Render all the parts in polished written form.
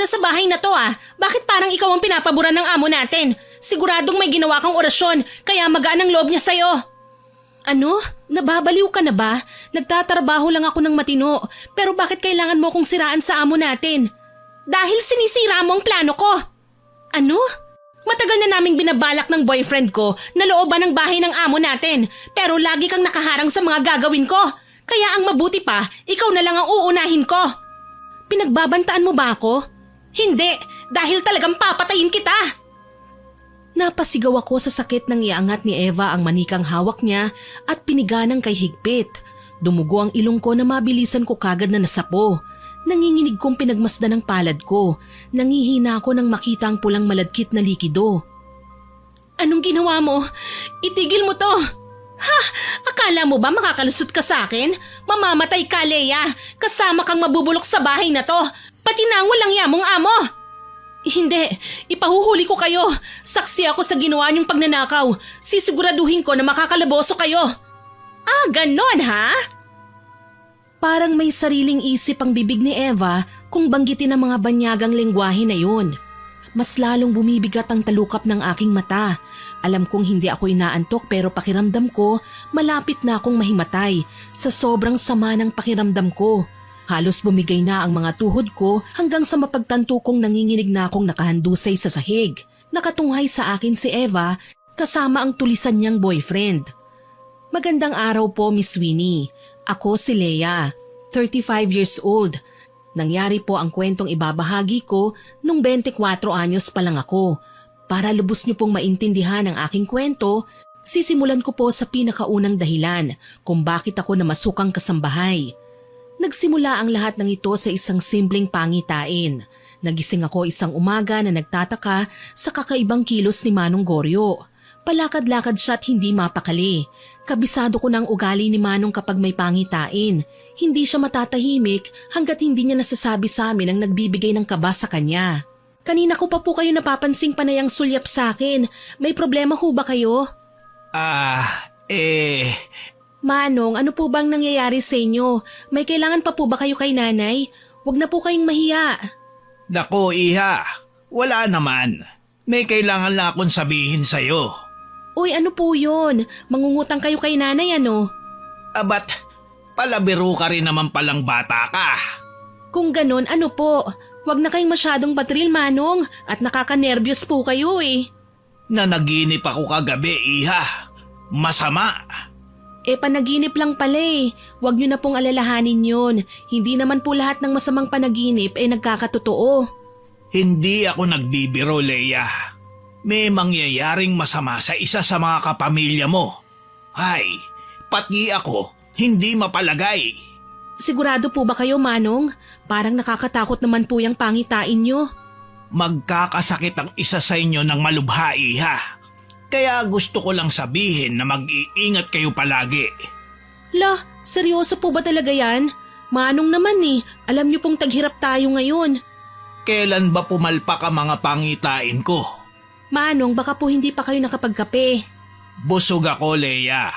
na sa bahay na to Bakit parang ikaw ang pinapaboran ng amo natin? Siguradong may ginawa kang orasyon, kaya magaan ang loob niya sa'yo. Ano? Nababaliw ka na ba? Nagtatrabaho lang ako ng matino, pero bakit kailangan mo kong siraan sa amo natin? Dahil sinisira mo ang plano ko. Ano? Matagal na naming binabalak ng boyfriend ko na looban ng bahay ng amo natin, pero lagi kang nakaharang sa mga gagawin ko. Kaya ang mabuti pa, ikaw na lang ang uunahin ko. Pinagbabantaan mo ba ako? Hindi, dahil talagang papatayin kita. Napasigaw ako sa sakit nang iangat ni Eva ang manikang hawak niya at piniganang kay higpit. Dumugo ang ilong ko na mabilisan ko kagad na nasapo. Nanginginig kong pinagmasdan ng palad ko. Nangihina ako nang makita ang pulang maladkit na likido. Anong ginawa mo? Itigil mo to! Ha? Akala mo ba makakalusot ka sa akin? Mamamatay ka, Leia! Kasama kang mabubulok sa bahay na to! Pati na ang walang yamong amo! Hindi, ipahuhuli ko kayo. Saksi ako sa ginawa niyong pagnanakaw. Sisiguraduhin ko na makakalaboso kayo. Ganon ha? Parang may sariling isip ang bibig ni Eva kung banggitin ang mga banyagang lengguwahe na yun. Mas lalong bumibigat ang talukap ng aking mata. Alam kong hindi ako inaantok pero pakiramdam ko malapit na akong mahimatay sa sobrang sama ng pakiramdam ko. Halos bumigay na ang mga tuhod ko hanggang sa mapagtanto kong nanginginig na akong nakahandusay sa sahig. Nakatunghay sa akin si Eva kasama ang tulisan niyang boyfriend. Magandang araw po, Miss Winnie. Ako si Leia, 35 years old. Nangyari po ang kwentong ibabahagi ko nung 24 anyos pa lang ako. Para lubos niyo pong maintindihan ang aking kwento, sisimulan ko po sa pinakaunang dahilan kung bakit ako namasukang kasambahay. Nagsimula ang lahat ng ito sa isang simpleng pangitain. Nagising ako isang umaga na nagtataka sa kakaibang kilos ni Manong Goryo. Palakad-lakad siya at hindi mapakali. Kabisado ko ng ugali ni Manong kapag may pangitain. Hindi siya matatahimik hanggat hindi niya nasasabi sa amin ang nagbibigay ng kaba sa kanya. Kanina ko pa po kayo napapansing panayang sulyap sa akin. May problema ho ba kayo? Manong, ano po bang nangyayari sa inyo? May kailangan pa po ba kayo kay nanay? Huwag na po kayong mahiya. Nako, Iha. Wala naman. May kailangan lang akong sabihin sa'yo. Uy, ano po yun? Mangungutang kayo kay nanay, ano? Ba't palabiro ka rin naman palang bata ka? Kung ganon, ano po? Huwag na kayong masyadong patril, Manong. At nakaka-nervyos po kayo Nanaginip ako kagabi, Iha. Masama. Panaginip lang pala Huwag niyo na pong alalahanin yun. Hindi naman po lahat ng masamang panaginip nagkakatotoo. Hindi ako nagbibiro, Leia. May mangyayaring masama sa isa sa mga kapamilya mo. Hay, pati ako, hindi mapalagay. Sigurado po ba kayo, Manong? Parang nakakatakot naman po yung pangitain niyo. Magkakasakit ang isa sa inyo ng malubha, Iha. Kaya gusto ko lang sabihin na mag-iingat kayo palagi. La, seryoso po ba talaga yan? Manong naman alam niyo pong taghirap tayo ngayon. Kailan ba pumalpak ang mga pangitain ko? Manong, baka po hindi pa kayo nakapagkape. Busog ako, Leia.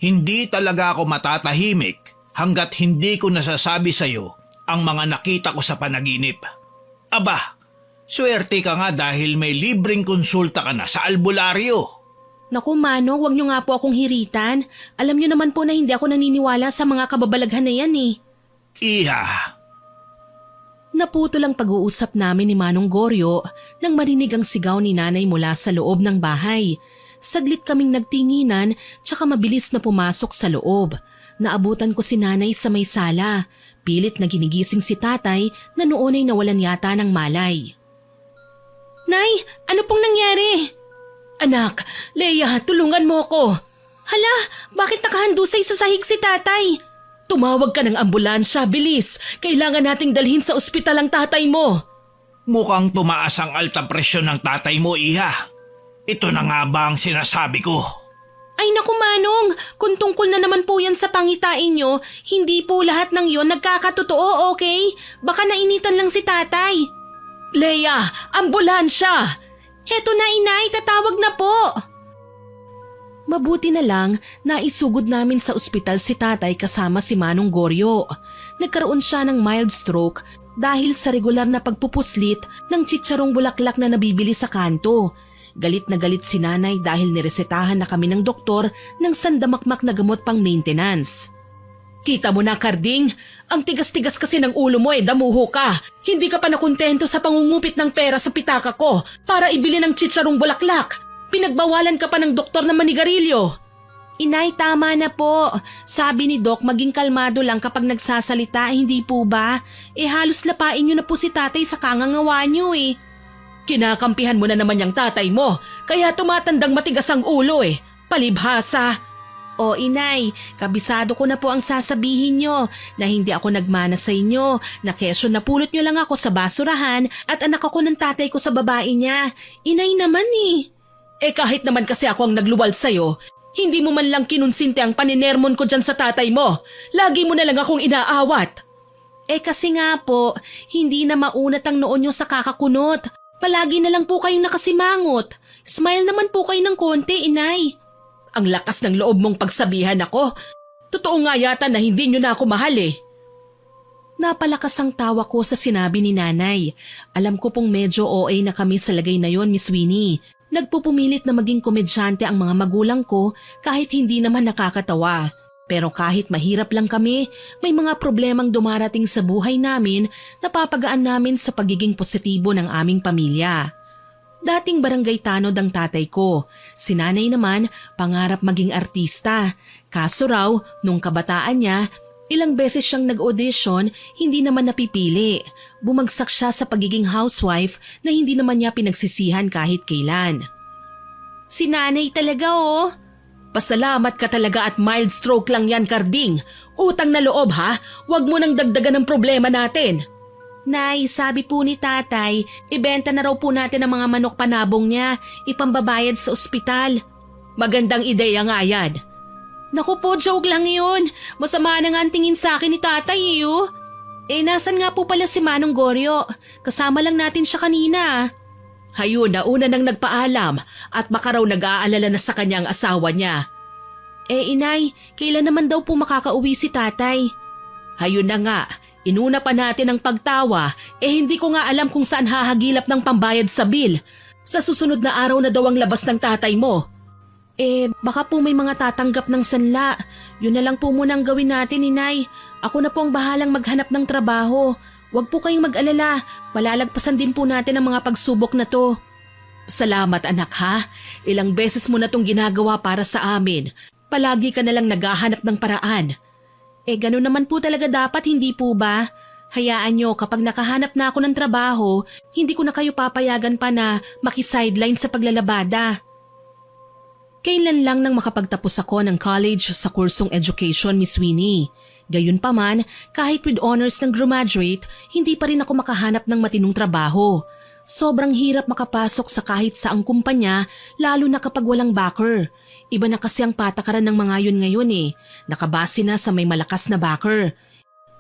Hindi talaga ako matatahimik hanggat hindi ko nasasabi sa'yo ang mga nakita ko sa panaginip. Aba, swerte ka nga dahil may libreng konsulta ka na sa albularyo. Naku Manong, huwag niyo nga po akong hiritan. Alam niyo naman po na hindi ako naniniwala sa mga kababalaghan na yan Iha. Naputol ang pag-uusap namin ni Manong Goryo nang marinig ang sigaw ni nanay mula sa loob ng bahay. Saglit kaming nagtinginan tsaka mabilis na pumasok sa loob. Naabutan ko si nanay sa may sala. Pilit na ginigising si tatay na noon ay nawalan yata ng malay. Nay, ano pong nangyari? Anak, Leia, tulungan mo ko. Hala, bakit nakahandusay sa sahig si tatay? Tumawag ka ng ambulansya, bilis. Kailangan nating dalhin sa ospital ang tatay mo. Mukhang tumaas ang alta presyon ng tatay mo, Iha. Ito na nga ba ang sinasabi ko? Ay naku Manong, kung tungkol na naman po yan sa pangitain nyo, hindi po lahat ng yon nagkakatotoo, okay? Baka nainitan lang si tatay. Leia, ambulansya! Heto na inay, tatawag na po! Mabuti na lang, naisugod namin sa ospital si tatay kasama si Manong Goryo. Nagkaroon siya ng mild stroke dahil sa regular na pagpupuslit ng tsitsarong bulaklak na nabibili sa kanto. Galit na galit si nanay dahil niresetahan na kami ng doktor ng sandamakmak na gamot pang maintenance. Kita mo na, Karding, ang tigas-tigas kasi ng ulo mo damuho ka. Hindi ka pa nakontento sa pangungupit ng pera sa pitaka ko para ibili ng tsitsarong bulaklak. Pinagbawalan ka pa ng doktor na manigarilyo. Inay, tama na po. Sabi ni Doc, maging kalmado lang kapag nagsasalita, hindi po ba? Halos lapain niyo na po si tatay sa kangangawa niyo Kinakampihan mo na naman yung tatay mo, kaya tumatandang matigas ang ulo Palibhasa. O inay, kabisado ko na po ang sasabihin nyo na hindi ako nagmana sa inyo, na kesyo napulot nyo lang ako sa basurahan at anak ako ng tatay ko sa babae niya. Inay naman kahit naman kasi ako ang nagluwal sa'yo, hindi mo man lang kinunsinte ang paninermon ko dyan sa tatay mo. Lagi mo na lang akong inaawat. Kasi nga po, hindi na maunat ang noon nyo sa kakakunot. Palagi na lang po kayong nakasimangot. Smile naman po kayo ng konti, inay. Ang lakas ng loob mong pagsabihan ako. Totoo nga yata na hindi nyo na ako mahal Napalakas ang tawa ko sa sinabi ni nanay. Alam ko pong medyo OA na kami sa lagay na yon, Miss Winnie. Nagpupumilit na maging komedyante ang mga magulang ko kahit hindi naman nakakatawa. Pero kahit mahirap lang kami, may mga problemang dumarating sa buhay namin, napapagaan namin sa pagiging positibo ng aming pamilya. Dating barangay tanod ang tatay ko. Si nanay naman, pangarap maging artista. Kaso raw, nung kabataan niya, ilang beses siyang nag-audition, hindi naman napipili. Bumagsak siya sa pagiging housewife na hindi naman niya pinagsisihan kahit kailan. Si nanay talaga Pasalamat ka talaga at mild stroke lang yan, Karding. Utang na loob ha, huwag mo nang dagdagan ng problema natin. Nay, sabi po ni tatay, ibenta na raw po natin ang mga manok panabong niya, ipambabayad sa ospital. Magandang ideya nga yan. Naku po, joke lang yun. Masama na nga ang tingin sa akin ni tatay nasan nga po pala si Manong Goryo? Kasama lang natin siya kanina. Hayun, nauna nang nagpaalam at baka raw nag-aalala na sa kanya ang asawa niya. Inay, kailan naman daw po makakauwi si tatay? Hayun na nga, inuna pa natin ang pagtawa, hindi ko nga alam kung saan hahagilap ng pambayad sa bill. Sa susunod na araw na daw ang labas ng tatay mo. Baka po may mga tatanggap ng sanla. Yun na lang po muna ang gawin natin, inay. Ako na po ang bahalang maghanap ng trabaho. Huwag po kayong mag-alala, malalagpasan din po natin ang mga pagsubok na to. Salamat anak ha, ilang beses mo na tong ginagawa para sa amin. Palagi ka na lang naghahanap ng paraan. Ganun naman po talaga dapat, hindi po ba? Hayaan nyo, kapag nakahanap na ako ng trabaho, hindi ko na kayo papayagan pa na makisideline sa paglalabada. Kailan lang nang makapagtapos ako ng college sa kursong education, Miss Winnie. Gayunpaman, kahit with honors ng graduate, hindi pa rin ako makahanap ng matinong trabaho. Sobrang hirap makapasok sa kahit saang kumpanya, lalo na kapag walang backer. Iba na kasi ang patakaran ng mga yun ngayon Nakabase na sa may malakas na backer.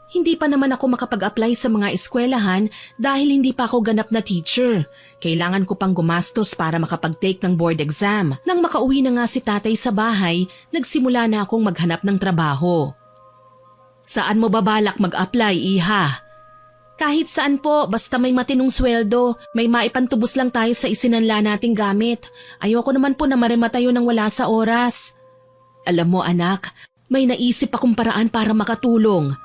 Hindi pa naman ako makapag-apply sa mga eskwelahan dahil hindi pa ako ganap na teacher. Kailangan ko pang gumastos para makapag-take ng board exam. Nang makauwi na nga si tatay sa bahay, nagsimula na akong maghanap ng trabaho. Saan mo babalak mag-apply, iha? Kahit saan po, basta may matinong sweldo, may maipantubos lang tayo sa isinanla nating gamit. Ayoko naman po na marema tayo nang wala sa oras. Alam mo anak, may naisip akong paraan para makatulong.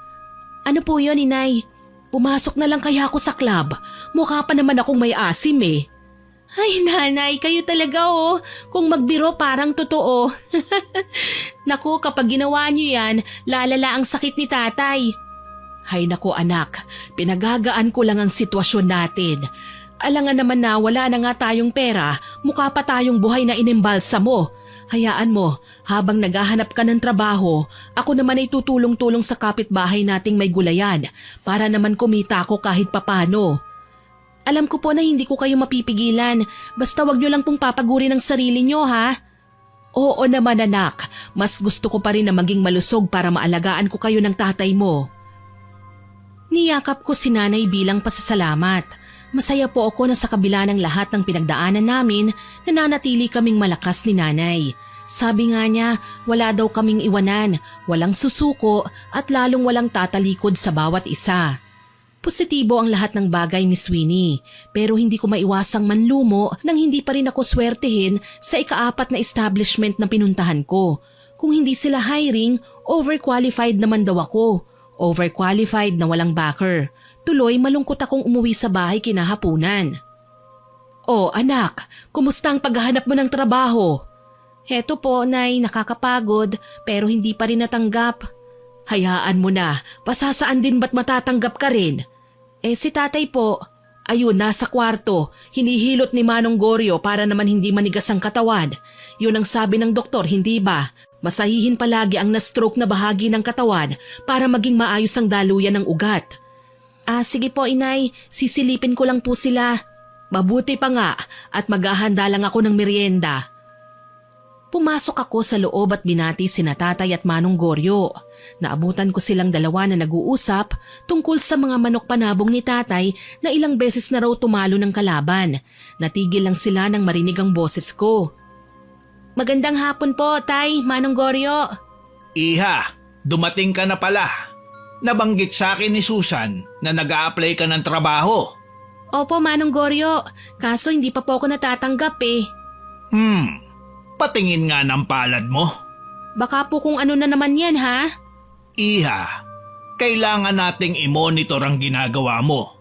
Ano po yun, inay? Pumasok na lang kaya ako sa club. Mukha pa naman akong may asim Ay nanay, kayo talaga Kung magbiro parang totoo. Naku, kapag ginawa niyo yan, lalala ang sakit ni tatay. Hay naku anak, pinagagaan ko lang ang sitwasyon natin. Alangan naman na wala na nga tayong pera, mukha pa tayong buhay na inimbalsa mo. Hayaan mo, habang naghahanap ka ng trabaho, ako naman ay tutulong-tulong sa kapitbahay nating may gulayan para naman kumita ako kahit papano. Alam ko po na hindi ko kayo mapipigilan, basta wag niyo lang pong papagurin ang sarili niyo ha. Oo naman anak, mas gusto ko pa rin na maging malusog para maalagaan ko kayo ng tatay mo. Niyakap ko si nanay bilang pasasalamat. Masaya po ako na sa kabila ng lahat ng pinagdaanan namin, nananatili kaming malakas ni nanay. Sabi nga niya, wala daw kaming iwanan, walang susuko at lalong walang tatalikod sa bawat isa. Positibo ang lahat ng bagay, Miss Winnie, pero hindi ko maiwasang manlumo nang hindi pa rin ako swertehin sa ika-4 na establishment na pinuntahan ko. Kung hindi sila hiring, overqualified naman daw ako. Overqualified na walang backer. Tuloy malungkot akong umuwi sa bahay kinahapunan. Oh anak, kumusta ang paghahanap mo ng trabaho? Heto po, Nay, nakakapagod pero hindi pa rin natanggap. Hayaan mo na, pasasaan din ba't matatanggap ka rin? Si tatay po, ayun nasa kwarto, hinihilot ni Manong Goryo para naman hindi manigas ang katawan. Yun ang sabi ng doktor, hindi ba? Masahihin palagi ang na-stroke na bahagi ng katawan para maging maayos ang daluyan ng ugat. Sige po inay, sisilipin ko lang po sila. Mabuti pa nga at maghahanda lang ako ng merienda. Pumasok ako sa loob at binati sina tatay at Manong Goryo. Naabutan ko silang dalawa na nag-uusap tungkol sa mga manok panabong ni tatay na ilang beses na raw tumalo ng kalaban. Natigil lang sila nang marinig ang boses ko. Magandang hapon po, Tay, Manong Goryo. Iha, dumating ka na pala. Nabanggit sa akin ni Susan na nag-a-apply ka ng trabaho. Opo, Manong Goryo. Kaso hindi pa po ako natatanggap eh. Patingin nga ng palad mo. Baka po kung ano na naman yan, ha? Iha, kailangan nating i-monitor ang ginagawa mo.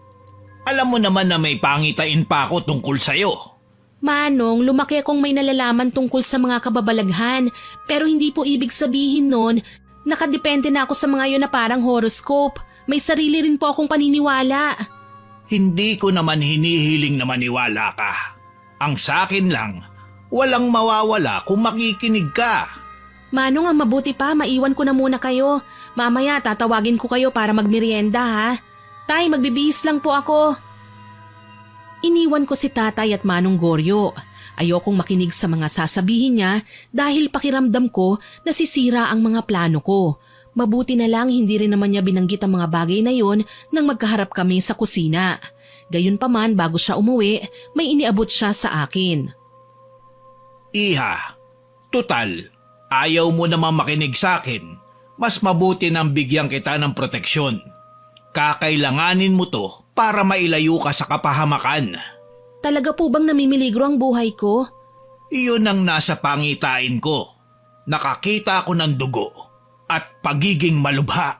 Alam mo naman na may pangitain pa ako tungkol sa'yo. Manong, lumaki akong may nalalaman tungkol sa mga kababalaghan, pero hindi po ibig sabihin nun, nakadepende na ako sa mga yun na parang horoscope. May sarili rin po akong paniniwala. Hindi ko naman hinihiling na maniwala ka. Ang sakin lang, walang mawawala kung makikinig ka. Manong, ang mabuti pa, maiwan ko na muna kayo. Mamaya tatawagin ko kayo para magmerienda, ha? Tay, magbibihis lang po ako. Iniwan ko si tatay at Manong Goryo. Ayokong makinig sa mga sasabihin niya dahil pakiramdam ko nasisira ang mga plano ko. Mabuti na lang hindi rin naman niya binanggit ang mga bagay na yon nang magkaharap kami sa kusina. Gayunpaman bago siya umuwi, may iniabot siya sa akin. Iha, tutal, ayaw mo naman makinig sa akin. Mas mabuti nang bigyan kita ng proteksyon. Kakailanganin mo to para mailayo ka sa kapahamakan. Talaga po bang namimiligro ang buhay ko? Iyon ang nasa pangitain ko. Nakakita ako ng dugo at pagiging malubha.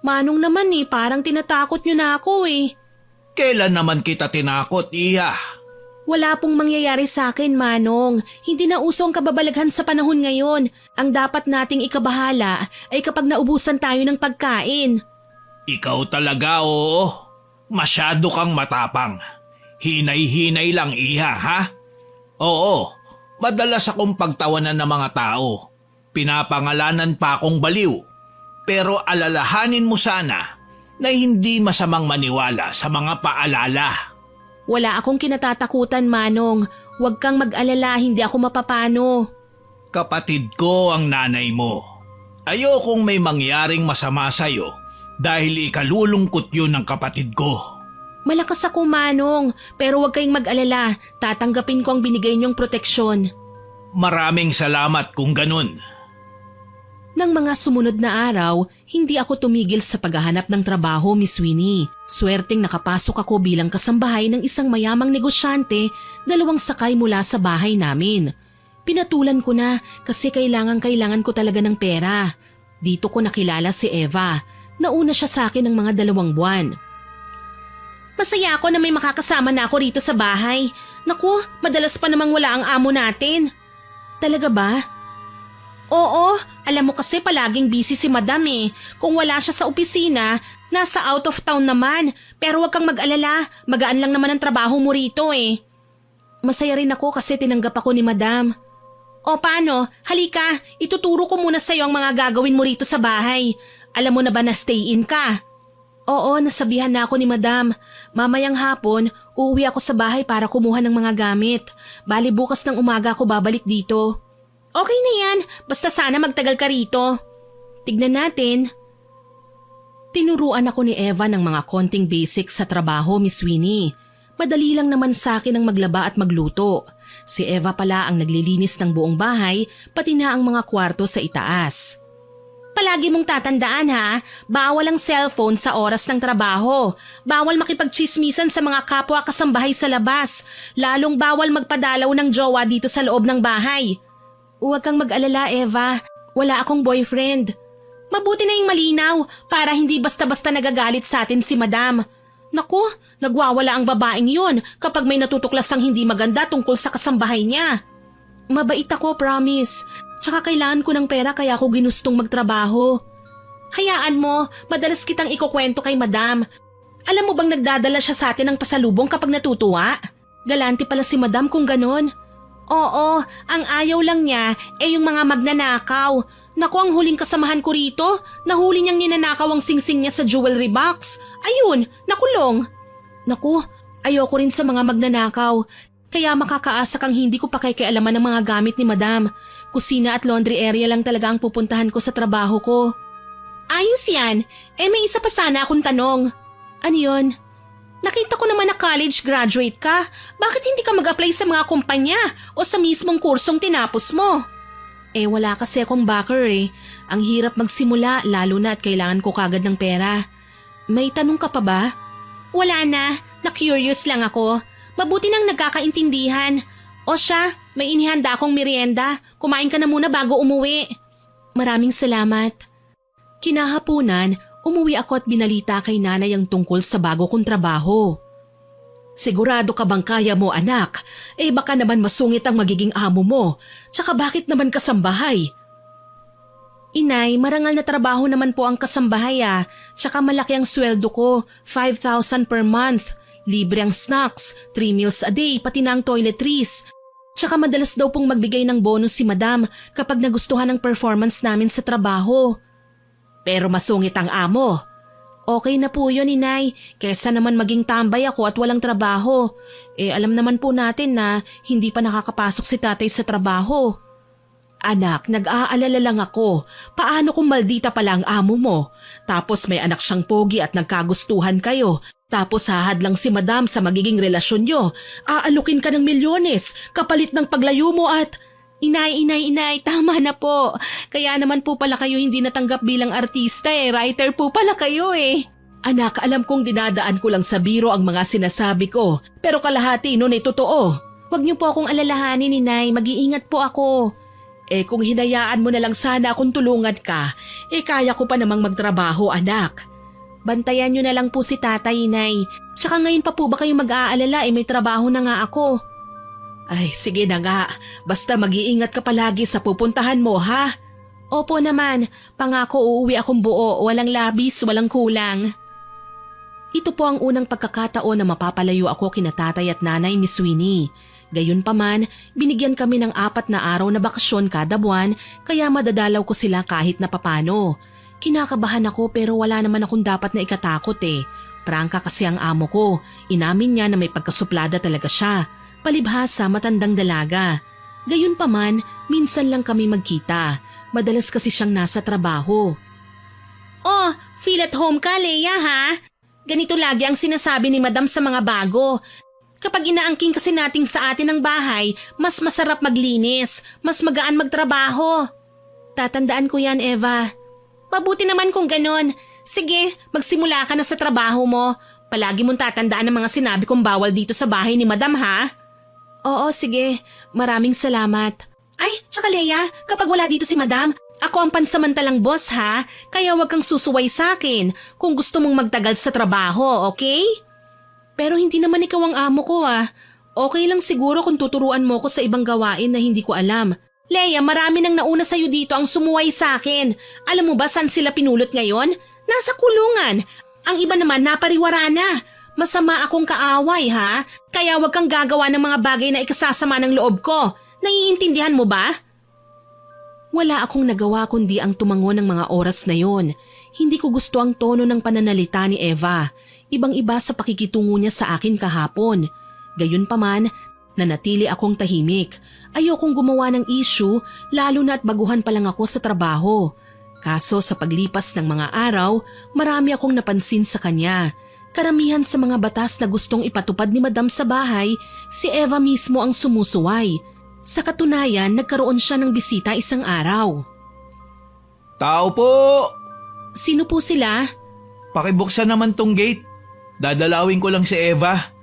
Manong naman parang tinatakot niyo na ako eh. Kailan naman kita tinakot, Iha? Wala pong mangyayari sa akin, Manong. Hindi na uso ang kababalaghan sa panahon ngayon. Ang dapat nating ikabahala ay kapag naubusan tayo ng pagkain. Ikaw talaga, oo. Masyado kang matapang. Hinay-hinay lang, Iha, ha? Oo, madalas akong pagtawanan ng mga tao. Pinapangalanan pa akong baliw. Pero alalahanin mo sana na hindi masamang maniwala sa mga paalala. Wala akong kinatatakutan, Manong. Huwag kang mag-alala, hindi ako mapapano. Kapatid ko ang nanay mo. Ayokong may mangyaring masama sa'yo dahil ikalulungkot yun ng kapatid ko. Malakas ako, Manong, pero huwag kayong mag-alala. Tatanggapin ko ang binigay niyong proteksyon. Maraming salamat kung ganun. Nang mga sumunod na araw, hindi ako tumigil sa paghahanap ng trabaho, Miss Winnie. Swerteng nakapasok ako bilang kasambahay ng isang mayamang negosyante, 2 sakay mula sa bahay namin. Pinatulan ko na kasi kailangan ko talaga ng pera. Dito ko nakilala si Eva. Nauna siya sa akin ng mga 2 buwan. Masaya ako na may makakasama na ako rito sa bahay. Naku, madalas pa namang wala ang amo natin. Talaga ba? Oo, alam mo kasi palaging busy si Madam eh. Kung wala siya sa opisina, nasa out of town naman. Pero huwag kang mag-alala, magaan lang naman ang trabaho mo rito eh. Masaya rin ako kasi tinanggap ako ni Madam. O paano? Halika, ituturo ko muna sa'yo ang mga gagawin mo rito sa bahay. Alam mo na ba na stay in ka? Oo, nasabihan na ako ni Madam. Mamayang hapon, uuwi ako sa bahay para kumuha ng mga gamit. Bali bukas ng umaga ako babalik dito. Okay na yan, basta sana magtagal ka rito. Tignan natin. Tinuruan ako ni Eva ng mga konting basics sa trabaho, Miss Winnie. Madali lang naman sa akin ang maglaba at magluto. Si Eva pala ang naglilinis ng buong bahay, pati na ang mga kwarto sa itaas. Palagi mong tatandaan ha, bawal ang cellphone sa oras ng trabaho. Bawal makipagchismisan sa mga kapwa kasambahay sa labas. Lalong bawal magpadalaw ng jowa dito sa loob ng bahay. Huwag kang mag-alala, Eva. Wala akong boyfriend. Mabuti na yung malinaw para hindi basta-basta nagagalit sa atin si Madam. Naku, nagwawala ang babaeng yun kapag may natutuklasang hindi maganda tungkol sa kasambahay niya. Mabait ako, promise. Tsaka kailangan ko ng pera kaya ako ginustong magtrabaho. Hayaan mo, madalas kitang ikukwento kay Madam. Alam mo bang nagdadala siya sa atin ng pasalubong kapag natutuwa? Galante pala si Madam kung ganon. Oo, ang ayaw lang niya yung mga magnanakaw. Naku, ang huling kasamahan ko rito, nahuli niyang ninanakaw ang singsing niya sa jewelry box. Ayun, nakulong. Naku, ayoko rin sa mga magnanakaw. Kaya makakaasa kang hindi ko pakikialaman ng mga gamit ni Madam. Kusina at laundry area lang talaga ang pupuntahan ko sa trabaho ko. Ayos yan. May isa pa sana akong tanong. Ano yun? Nakita ko naman na college graduate ka. Bakit hindi ka mag-apply sa mga kumpanya o sa mismong kursong tinapos mo? Wala kasi akong backer eh. Ang hirap magsimula lalo na at kailangan ko kagad ng pera. May tanong ka pa ba? Wala na. Na-curious lang ako. Mabuti nang nagkakaintindihan. O siya, may inihanda akong merienda. Kumain ka na muna bago umuwi. Maraming salamat. Kinahapunan, umuwi ako at binalita kay nanay ang tungkol sa bago kong trabaho. Sigurado ka bang kaya mo, anak? Baka naman masungit ang magiging amo mo. Tsaka bakit naman kasambahay? Inay, marangal na trabaho naman po ang kasambahay ah. Tsaka malaki ang sweldo ko, 5,000 per month. Libre ang snacks, 3 meals a day, pati na ang toiletries. Tsaka madalas daw pong magbigay ng bonus si Madam kapag nagustuhan ang performance namin sa trabaho. Pero masungit ang amo. Okay na po yun, Inay. Kesa naman maging tambay ako at walang trabaho. Alam naman po natin na hindi pa nakakapasok si tatay sa trabaho. Anak, nag-aalala lang ako. Paano kung maldita pala ang amo mo? Tapos may anak siyang pogi at nagkagustuhan kayo. Tapos hahad lang si Madam sa magiging relasyon nyo. Aalukin ka ng milyones kapalit ng paglayo mo at... Inay, tama na po. Kaya naman po pala kayo hindi natanggap bilang artista writer po pala kayo Anak, alam kong dinadaan ko lang sa biro ang mga sinasabi ko. Pero kalahati nun ay totoo. Huwag niyo po akong alalahanin, Inay. Mag-iingat po ako. Kung hinayaan mo na lang sana akong tulungan ka, kaya ko pa namang magtrabaho, anak. Bantayan niyo na lang po si tatay, Inay. Tsaka ngayon pa po ba kayo mag-aalala may trabaho na nga ako. Ay, sige na nga. Basta mag-iingat ka palagi sa pupuntahan mo, ha? Opo naman. Pangako uuwi akong buo. Walang labis, walang kulang. Ito po ang unang pagkakataon na mapapalayo ako kina tatay at nanay, Miss Winnie. Gayunpaman, binigyan kami ng 4 na araw na bakasyon kada buwan kaya madadalaw ko sila kahit na papano. Kinakabahan ako pero wala naman akong dapat na ikatakot Prangka kasi ang amo ko. Inamin niya na may pagkasuplada talaga siya. Palibhasa, matandang dalaga. Gayunpaman, minsan lang kami magkita. Madalas kasi siyang nasa trabaho. Oh, feel at home ka, Leia, ha? Ganito lagi ang sinasabi ni Madam sa mga bago. Kapag inaangking kasi natin sa atin ang bahay, mas masarap maglinis, mas magaan magtrabaho. Tatandaan ko yan, Eva. Mabuti naman kung ganon. Sige, magsimula ka na sa trabaho mo. Palagi mong tatandaan ang mga sinabi kong bawal dito sa bahay ni Madam, ha? Oo, sige. Maraming salamat. Ay, tsaka Leia, kapag wala dito si Madam, ako ang pansamantalang boss ha, kaya wag kang susuway sa akin kung gusto mong magtagal sa trabaho, okay? Pero hindi naman ikaw ang amo ko Okay lang siguro kung tuturuan mo ko sa ibang gawain na hindi ko alam. Leia, marami nang nauna sa'yo dito ang sumuway sa akin. Alam mo ba saan sila pinulot ngayon? Nasa kulungan. Ang iba naman napariwara na. Masama akong kaaway ha, kaya wag kang gagawa ng mga bagay na ikasasama ng loob ko. Naiintindihan mo ba? Wala akong nagawa kundi ang tumango ng mga oras na yon. Hindi ko gusto ang tono ng pananalita ni Eva. Ibang-iba sa pakikitungo niya sa akin kahapon. Gayunpaman, nanatili akong tahimik. Ayokong gumawa ng issue lalo na at baguhan pa lang ako sa trabaho. Kaso sa paglipas ng mga araw, marami akong napansin sa kanya. Karamihan sa mga batas na gustong ipatupad ni Madam sa bahay, si Eva mismo ang sumusuway. Sa katunayan, nagkaroon siya ng bisita isang araw. Tao po! Sino po sila? Pakibuksan naman tong gate. Dadalawin ko lang si Eva.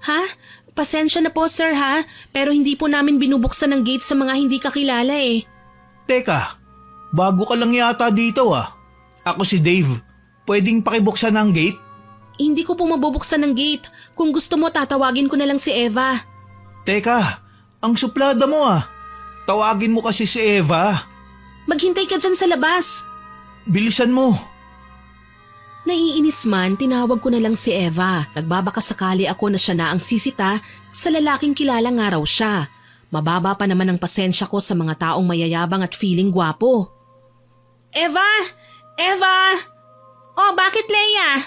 Ha? Pasensya na po sir ha, pero hindi po namin binubuksan ng gate sa mga hindi kakilala eh. Teka, bago ka lang yata dito ah. Ako si Dave. Pwedeng pakibuksan ang gate? Hindi ko po mabubuksan ng gate. Kung gusto mo, tatawagin ko na lang si Eva. Teka, ang suplada mo ah. Tawagin mo kasi si Eva. Maghintay ka dyan sa labas. Bilisan mo. Naiinis man, tinawag ko na lang si Eva. Nagbabaka sakali ako na siya na ang sisita sa lalaking kilala nga raw siya. Mababa pa naman ang pasensya ko sa mga taong mayayabang at feeling gwapo. Eva! Eva! Oh, bakit Leia?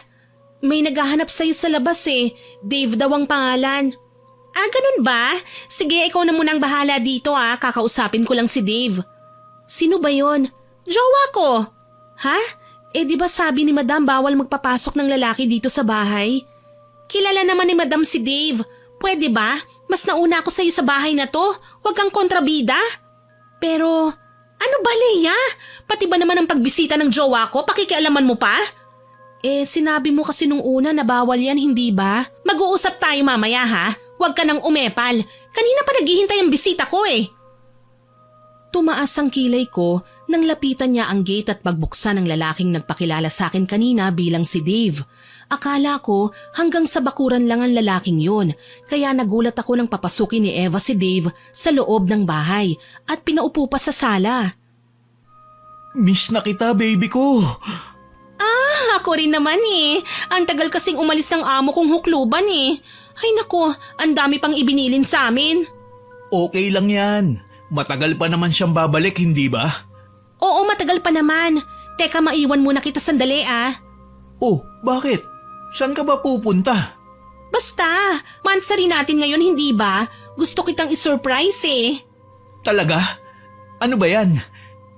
May naghahanap sa'yo sa labas eh. Dave daw ang pangalan. Ah, ganun ba? Sige, ikaw na muna ang bahala dito ah. Kakausapin ko lang si Dave. Sino ba yon? Jowa ko. Ha? Eh di ba sabi ni Madam bawal magpapasok ng lalaki dito sa bahay? Kilala naman ni Madam si Dave. Pwede ba? Mas nauna ako sa'yo sa bahay na to. Huwag kang kontrabida. Pero, ano ba Leia? Pati ba naman ang pagbisita ng jowa ko? Pakikialaman mo pa? Eh, sinabi mo kasi nung una na bawal yan, hindi ba? Mag-uusap tayo mamaya ha. Huwag ka nang umepal. Kanina pa naghihintay ang bisita ko eh. Tumaas ang kilay ko nang lapitan niya ang gate at pagbuksan ng lalaking nagpakilala sa akin kanina bilang si Dave. Akala ko hanggang sa bakuran lang ang lalaking yun, kaya nagulat ako nang papasukin ni Eva si Dave sa loob ng bahay at pinaupo pa sa sala. Miss na kita, baby ko. Ah, ako rin naman eh. Ang tagal kasing umalis ng amo kong hukluban eh. Ay nako, ang dami pang ibinilin sa amin. Okay lang yan. Matagal pa naman siyang babalik, hindi ba? Oo, matagal pa naman. Teka, maiwan muna kita sandali ah. Oh, bakit? Saan ka ba pupunta? Basta, mansari natin ngayon hindi ba? Gusto kitang isurprise eh. Talaga? Ano ba yan?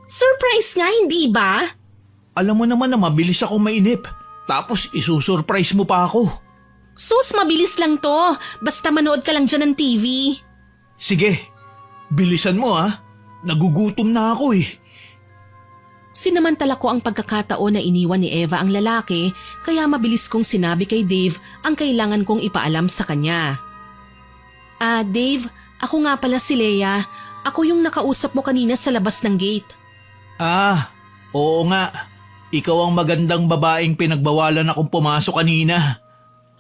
Surprise nga, hindi ba? Alam mo naman na mabilis ako mainip. Tapos isusurprise mo pa ako. Sus, mabilis lang to. Basta manood ka lang dyan ng TV. Sige, bilisan mo ah. Nagugutom na ako eh. Sinamantala ko ang pagkakataon na iniwan ni Eva ang lalaki, kaya mabilis kong sinabi kay Dave ang kailangan kong ipaalam sa kanya. Ah, Dave, ako nga pala si Leia. Ako yung nakausap mo kanina sa labas ng gate. Ah, oo nga. Ikaw ang magandang babaeng pinagbawalan akong pumasok kanina.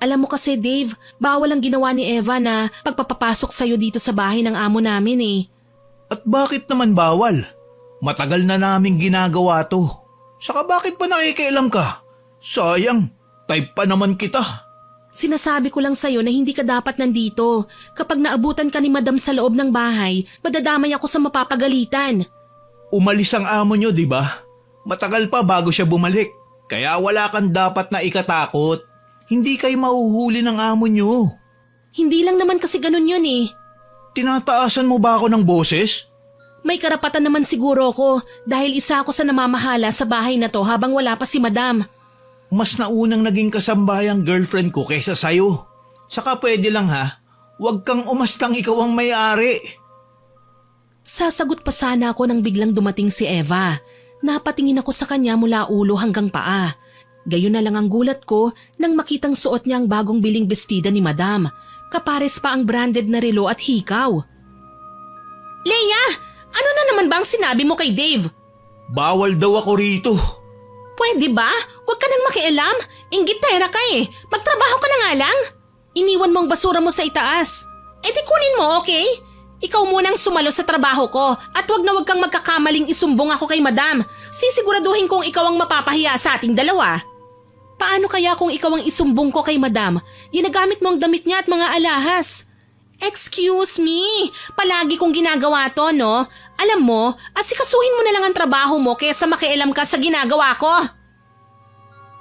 Alam mo kasi Dave, bawal ang ginawa ni Eva na pagpapapasok sa'yo dito sa bahay ng amo namin eh. At bakit naman bawal? Matagal na naming ginagawa to. Saka bakit pa nakikialam ka? Sayang, type pa naman kita. Sinasabi ko lang sa'yo na hindi ka dapat nandito. Kapag naabutan ka ni Madam sa loob ng bahay, madadamay ako sa mapapagalitan. Umalis ang amo nyo, di ba? Matagal pa bago siya bumalik. Kaya wala kang dapat na ikatakot. Hindi kayo mahuhuli ng amo nyo. Hindi lang naman kasi ganun yun eh. Tinataasan mo ba ako ng boses? May karapatan naman siguro ko dahil isa ako sa namamahala sa bahay na to habang wala pa si Madam. Mas naunang naging kasambayang girlfriend ko kaysa sayo. Saka pwede lang ha, huwag kang umastang ikaw ang may-ari. Sasagot pa sana ako nang biglang dumating si Eva. Napatingin ako sa kanya mula ulo hanggang paa. Gayon na lang ang gulat ko nang makitang suot niya ang bagong biling bestida ni Madam. Kapares pa ang branded na relo at hikaw. Leia! Ano na naman ba ang sinabi mo kay Dave? Bawal daw ako rito. Pwede ba? Huwag ka nang makialam. Inggitera ka eh. Magtrabaho ka na nga lang. Iniwan mo ang basura mo sa itaas. E di kunin mo, okay? Ikaw munang sumalo sa trabaho ko at wag kang magkakamaling isumbong ako kay Madam. Sisiguraduhin kong ikaw ang mapapahiya sa ating dalawa. Paano kaya kung ikaw ang isumbong ko kay Madam? Ginagamit mo ang damit niya at mga alahas. Excuse me, palagi kong ginagawa to, no? Alam mo, asikasuhin mo na lang ang trabaho mo kaysa makialam ka sa ginagawa ko.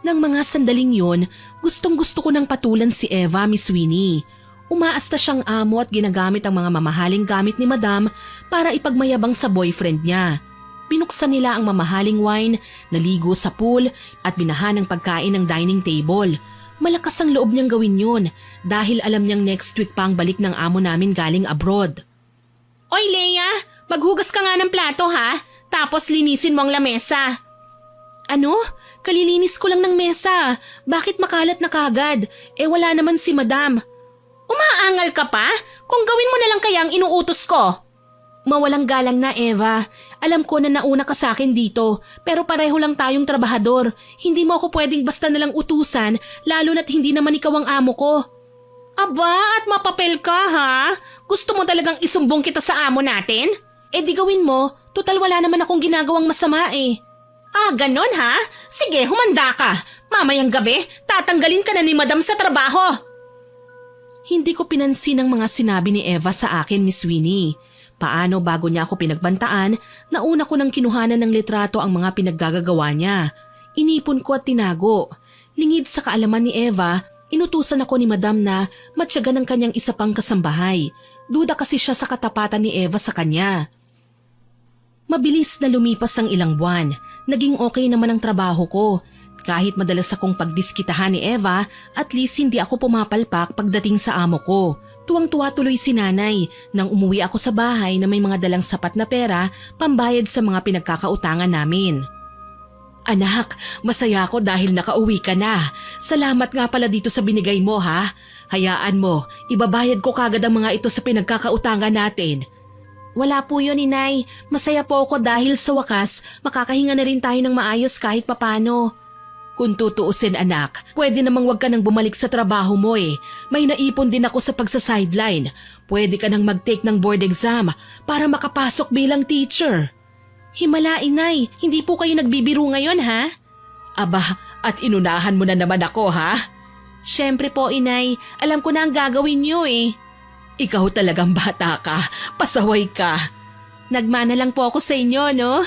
Nang mga sandaling yon, gustong-gusto ko nang patulan si Eva, Miss Winnie. Umaasta siyang amo at ginagamit ang mga mamahaling gamit ni Madam para ipagmayabang sa boyfriend niya. Binuksan nila ang mamahaling wine, naligo sa pool at binahan ng pagkain ng dining table. Malakas ang loob niyang gawin yun dahil alam niyang next week pa ang balik ng amo namin galing abroad. Oy Leia, maghugas ka nga ng plato ha, tapos linisin mo ang lamesa. Ano? Kalilinis ko lang ng mesa. Bakit makalat na kagad? Wala naman si madam. Umaangal ka pa? Kung gawin mo na lang kaya ang inuutos ko. Mawalang galang na, Eva. Alam ko na nauna ka sa akin dito, pero pareho lang tayong trabahador. Hindi mo ako pwedeng basta nalang utusan, lalo na't hindi naman ikaw ang amo ko. Aba, at mapapel ka ha? Gusto mo talagang isumbong kita sa amo natin? Di gawin mo, total wala naman akong ginagawang masama eh. Ah, ganon ha? Sige, humanda ka. Mamayang gabi, tatanggalin ka na ni madam sa trabaho. Hindi ko pinansin ang mga sinabi ni Eva sa akin, Miss Winnie. Paano bago niya ako pinagbantaan, nauna ko nang kinuhanan ng litrato ang mga pinaggagawa niya. Inipon ko at tinago. Lingid sa kaalaman ni Eva, inutusan ako ni madam na matyagan ng kanyang isa pang kasambahay. Duda kasi siya sa katapatan ni Eva sa kanya. Mabilis na lumipas ang ilang buwan. Naging okay naman ang trabaho ko. Kahit madalas akong pagdiskitahan ni Eva, at least hindi ako pumapalpak pagdating sa amo ko. Tuwang-tuwa tuloy si nanay nang umuwi ako sa bahay na may mga dalang sapat na pera pambayad sa mga pinagkakautangan namin. Anak, masaya ako dahil nakauwi ka na. Salamat nga pala dito sa binigay mo ha. Hayaan mo, ibabayad ko kagad ang mga ito sa pinagkakautangan natin. Wala po yun, inay. Masaya po ako dahil sa wakas makakahinga na rin tayo ng maayos kahit papano. Kung tutuusin anak, pwede namang wag ka nang bumalik sa trabaho mo eh. May naipon din ako sa pagsa-sideline. Pwede ka nang mag-take ng board exam para makapasok bilang teacher. Himala inay, hindi po kayo nagbibiro ngayon ha? Aba, at inunahan mo na naman ako ha? Siyempre po inay, alam ko na ang gagawin niyo eh. Ikaw talagang bata ka, pasaway ka. Nagmana lang po ako sa inyo no?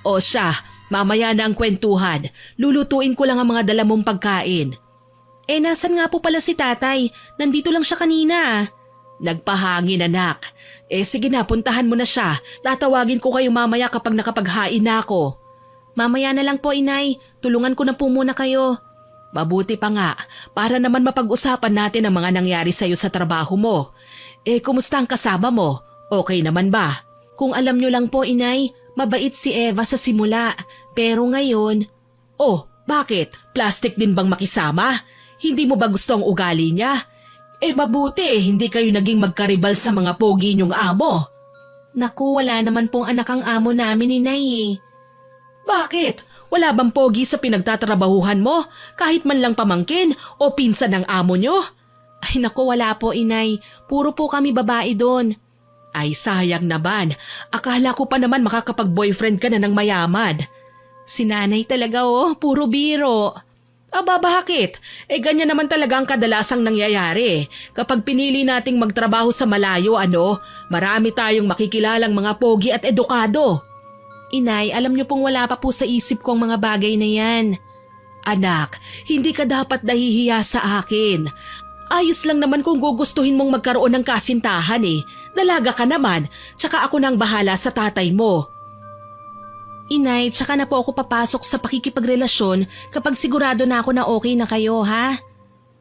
O siya, mamaya na ang kwentuhan. Lulutuin ko lang ang mga dala mong pagkain. Nasan nga po pala si tatay? Nandito lang siya kanina. Nagpahangin anak. Sige na, puntahan mo na siya. Tatawagin ko kayo mamaya kapag nakapaghain na ako. Mamaya na lang po inay. Tulungan ko na po muna kayo. Mabuti pa nga, para naman mapag-usapan natin ang mga nangyari sa'yo sa trabaho mo. Kumusta ang kasama mo? Okay naman ba? Kung alam nyo lang po inay, mabait si Eva sa simula, pero ngayon… Oh, bakit? Plastic din bang makisama? Hindi mo ba gusto ang ugali niya? Mabuti hindi kayo naging magkaribal sa mga pogi niyong amo. Naku, wala naman pong anak ang amo namin, inay. Bakit? Wala bang pogi sa pinagtatrabahuhan mo? Kahit man lang pamangkin o pinsan ng amo niyo? Ay naku, wala po inay. Puro po kami babae doon. Ay sayang naman, akala ko pa naman makakapag-boyfriend ka na ng mayaman. Si nanay talaga puro biro. Aba bakit? Ganyan naman talaga ang kadalasang nangyayari. Kapag pinili nating magtrabaho sa malayo marami tayong makikilalang mga pogi at edukado. Inay, alam niyo pong wala pa po sa isip ko ang mga bagay na yan. Anak, hindi ka dapat nahihiya sa akin. Ayos lang naman kung gugustuhin mong magkaroon ng kasintahan eh. Dalaga ka naman, tsaka ako nang bahala sa tatay mo. Inay, tsaka na po ako papasok sa pakikipagrelasyon kapag sigurado na ako na okay na kayo, ha?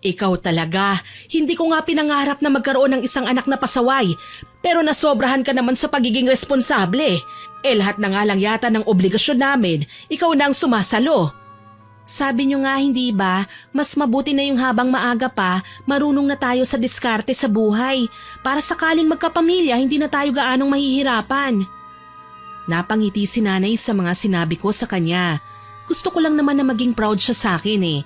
Ikaw talaga, hindi ko nga pinangarap na magkaroon ng isang anak na pasaway, pero nasobrahan ka naman sa pagiging responsable. Lahat na nga lang yata ng obligasyon namin, ikaw na ang sumasalo. Sabi niyo nga hindi ba, mas mabuti na yung habang maaga pa, marunong na tayo sa diskarte sa buhay. Para sakaling magkapamilya, hindi na tayo gaanong mahihirapan. Napangiti si nanay sa mga sinabi ko sa kanya. Gusto ko lang naman na maging proud siya sa akin eh.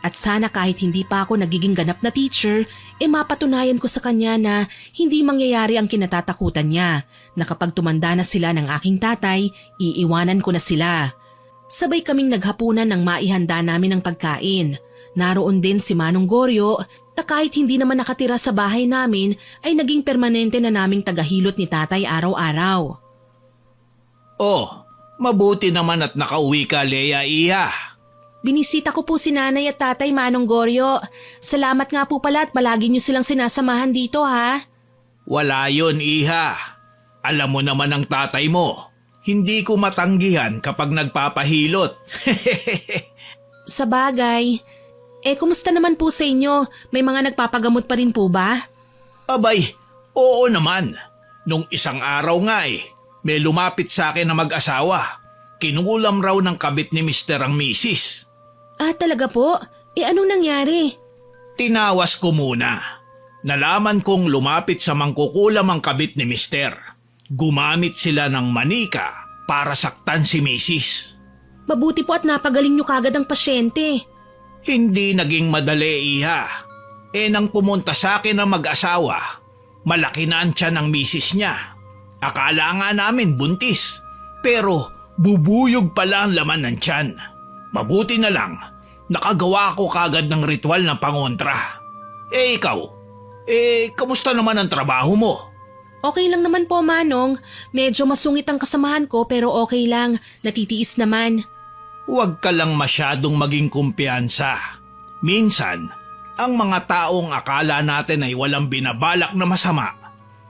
At sana kahit hindi pa ako nagiging ganap na teacher, mapatunayan ko sa kanya na hindi mangyayari ang kinatatakutan niya, na kapag tumanda na sila ng aking tatay, iiwanan ko na sila. Sabay kaming naghapunan ng maihanda namin ng pagkain. Naroon din si Manong Goryo na kahit hindi naman nakatira sa bahay namin ay naging permanente na naming tagahilot ni tatay araw-araw. Oh, mabuti naman at nakauwi ka, Leia Iha. Binisita ko po si nanay at tatay Manong Goryo. Salamat nga po pala at palagi niyo silang sinasamahan dito ha. Wala yun, Iha. Alam mo naman ang tatay mo. Hindi ko matanggihan kapag nagpapahilot. Sa bagay. Kumusta naman po sa inyo? May mga nagpapagamot pa rin po ba? Abay, oo naman. Nung isang araw nga may lumapit sa akin na mag-asawa. kinulam raw ng kabit ni Mister ang misis. Ah, talaga po? Anong nangyari? Tinawas ko muna. Nalaman kong lumapit sa mangkukulam ang kabit ni Mister. Gumamit sila ng manika para saktan si misis. Mabuti po at napagaling nyo kagad ang pasyente. Hindi naging madali, iha. Nang pumunta sa akin ang mag-asawa, malaki na ang tiyan ng misis niya. Akala nga namin buntis, pero bubuyog pala ang laman ng tiyan. Mabuti na lang, nakagawa ko kagad ng ritual ng pangontra. Ikaw, kamusta naman ang trabaho mo? Okay lang naman po, Manong. Medyo masungit ang kasamahan ko pero okay lang. Natitiis naman. Huwag ka lang masyadong maging kumpiyansa. Minsan, ang mga taong akala natin ay walang binabalak na masama,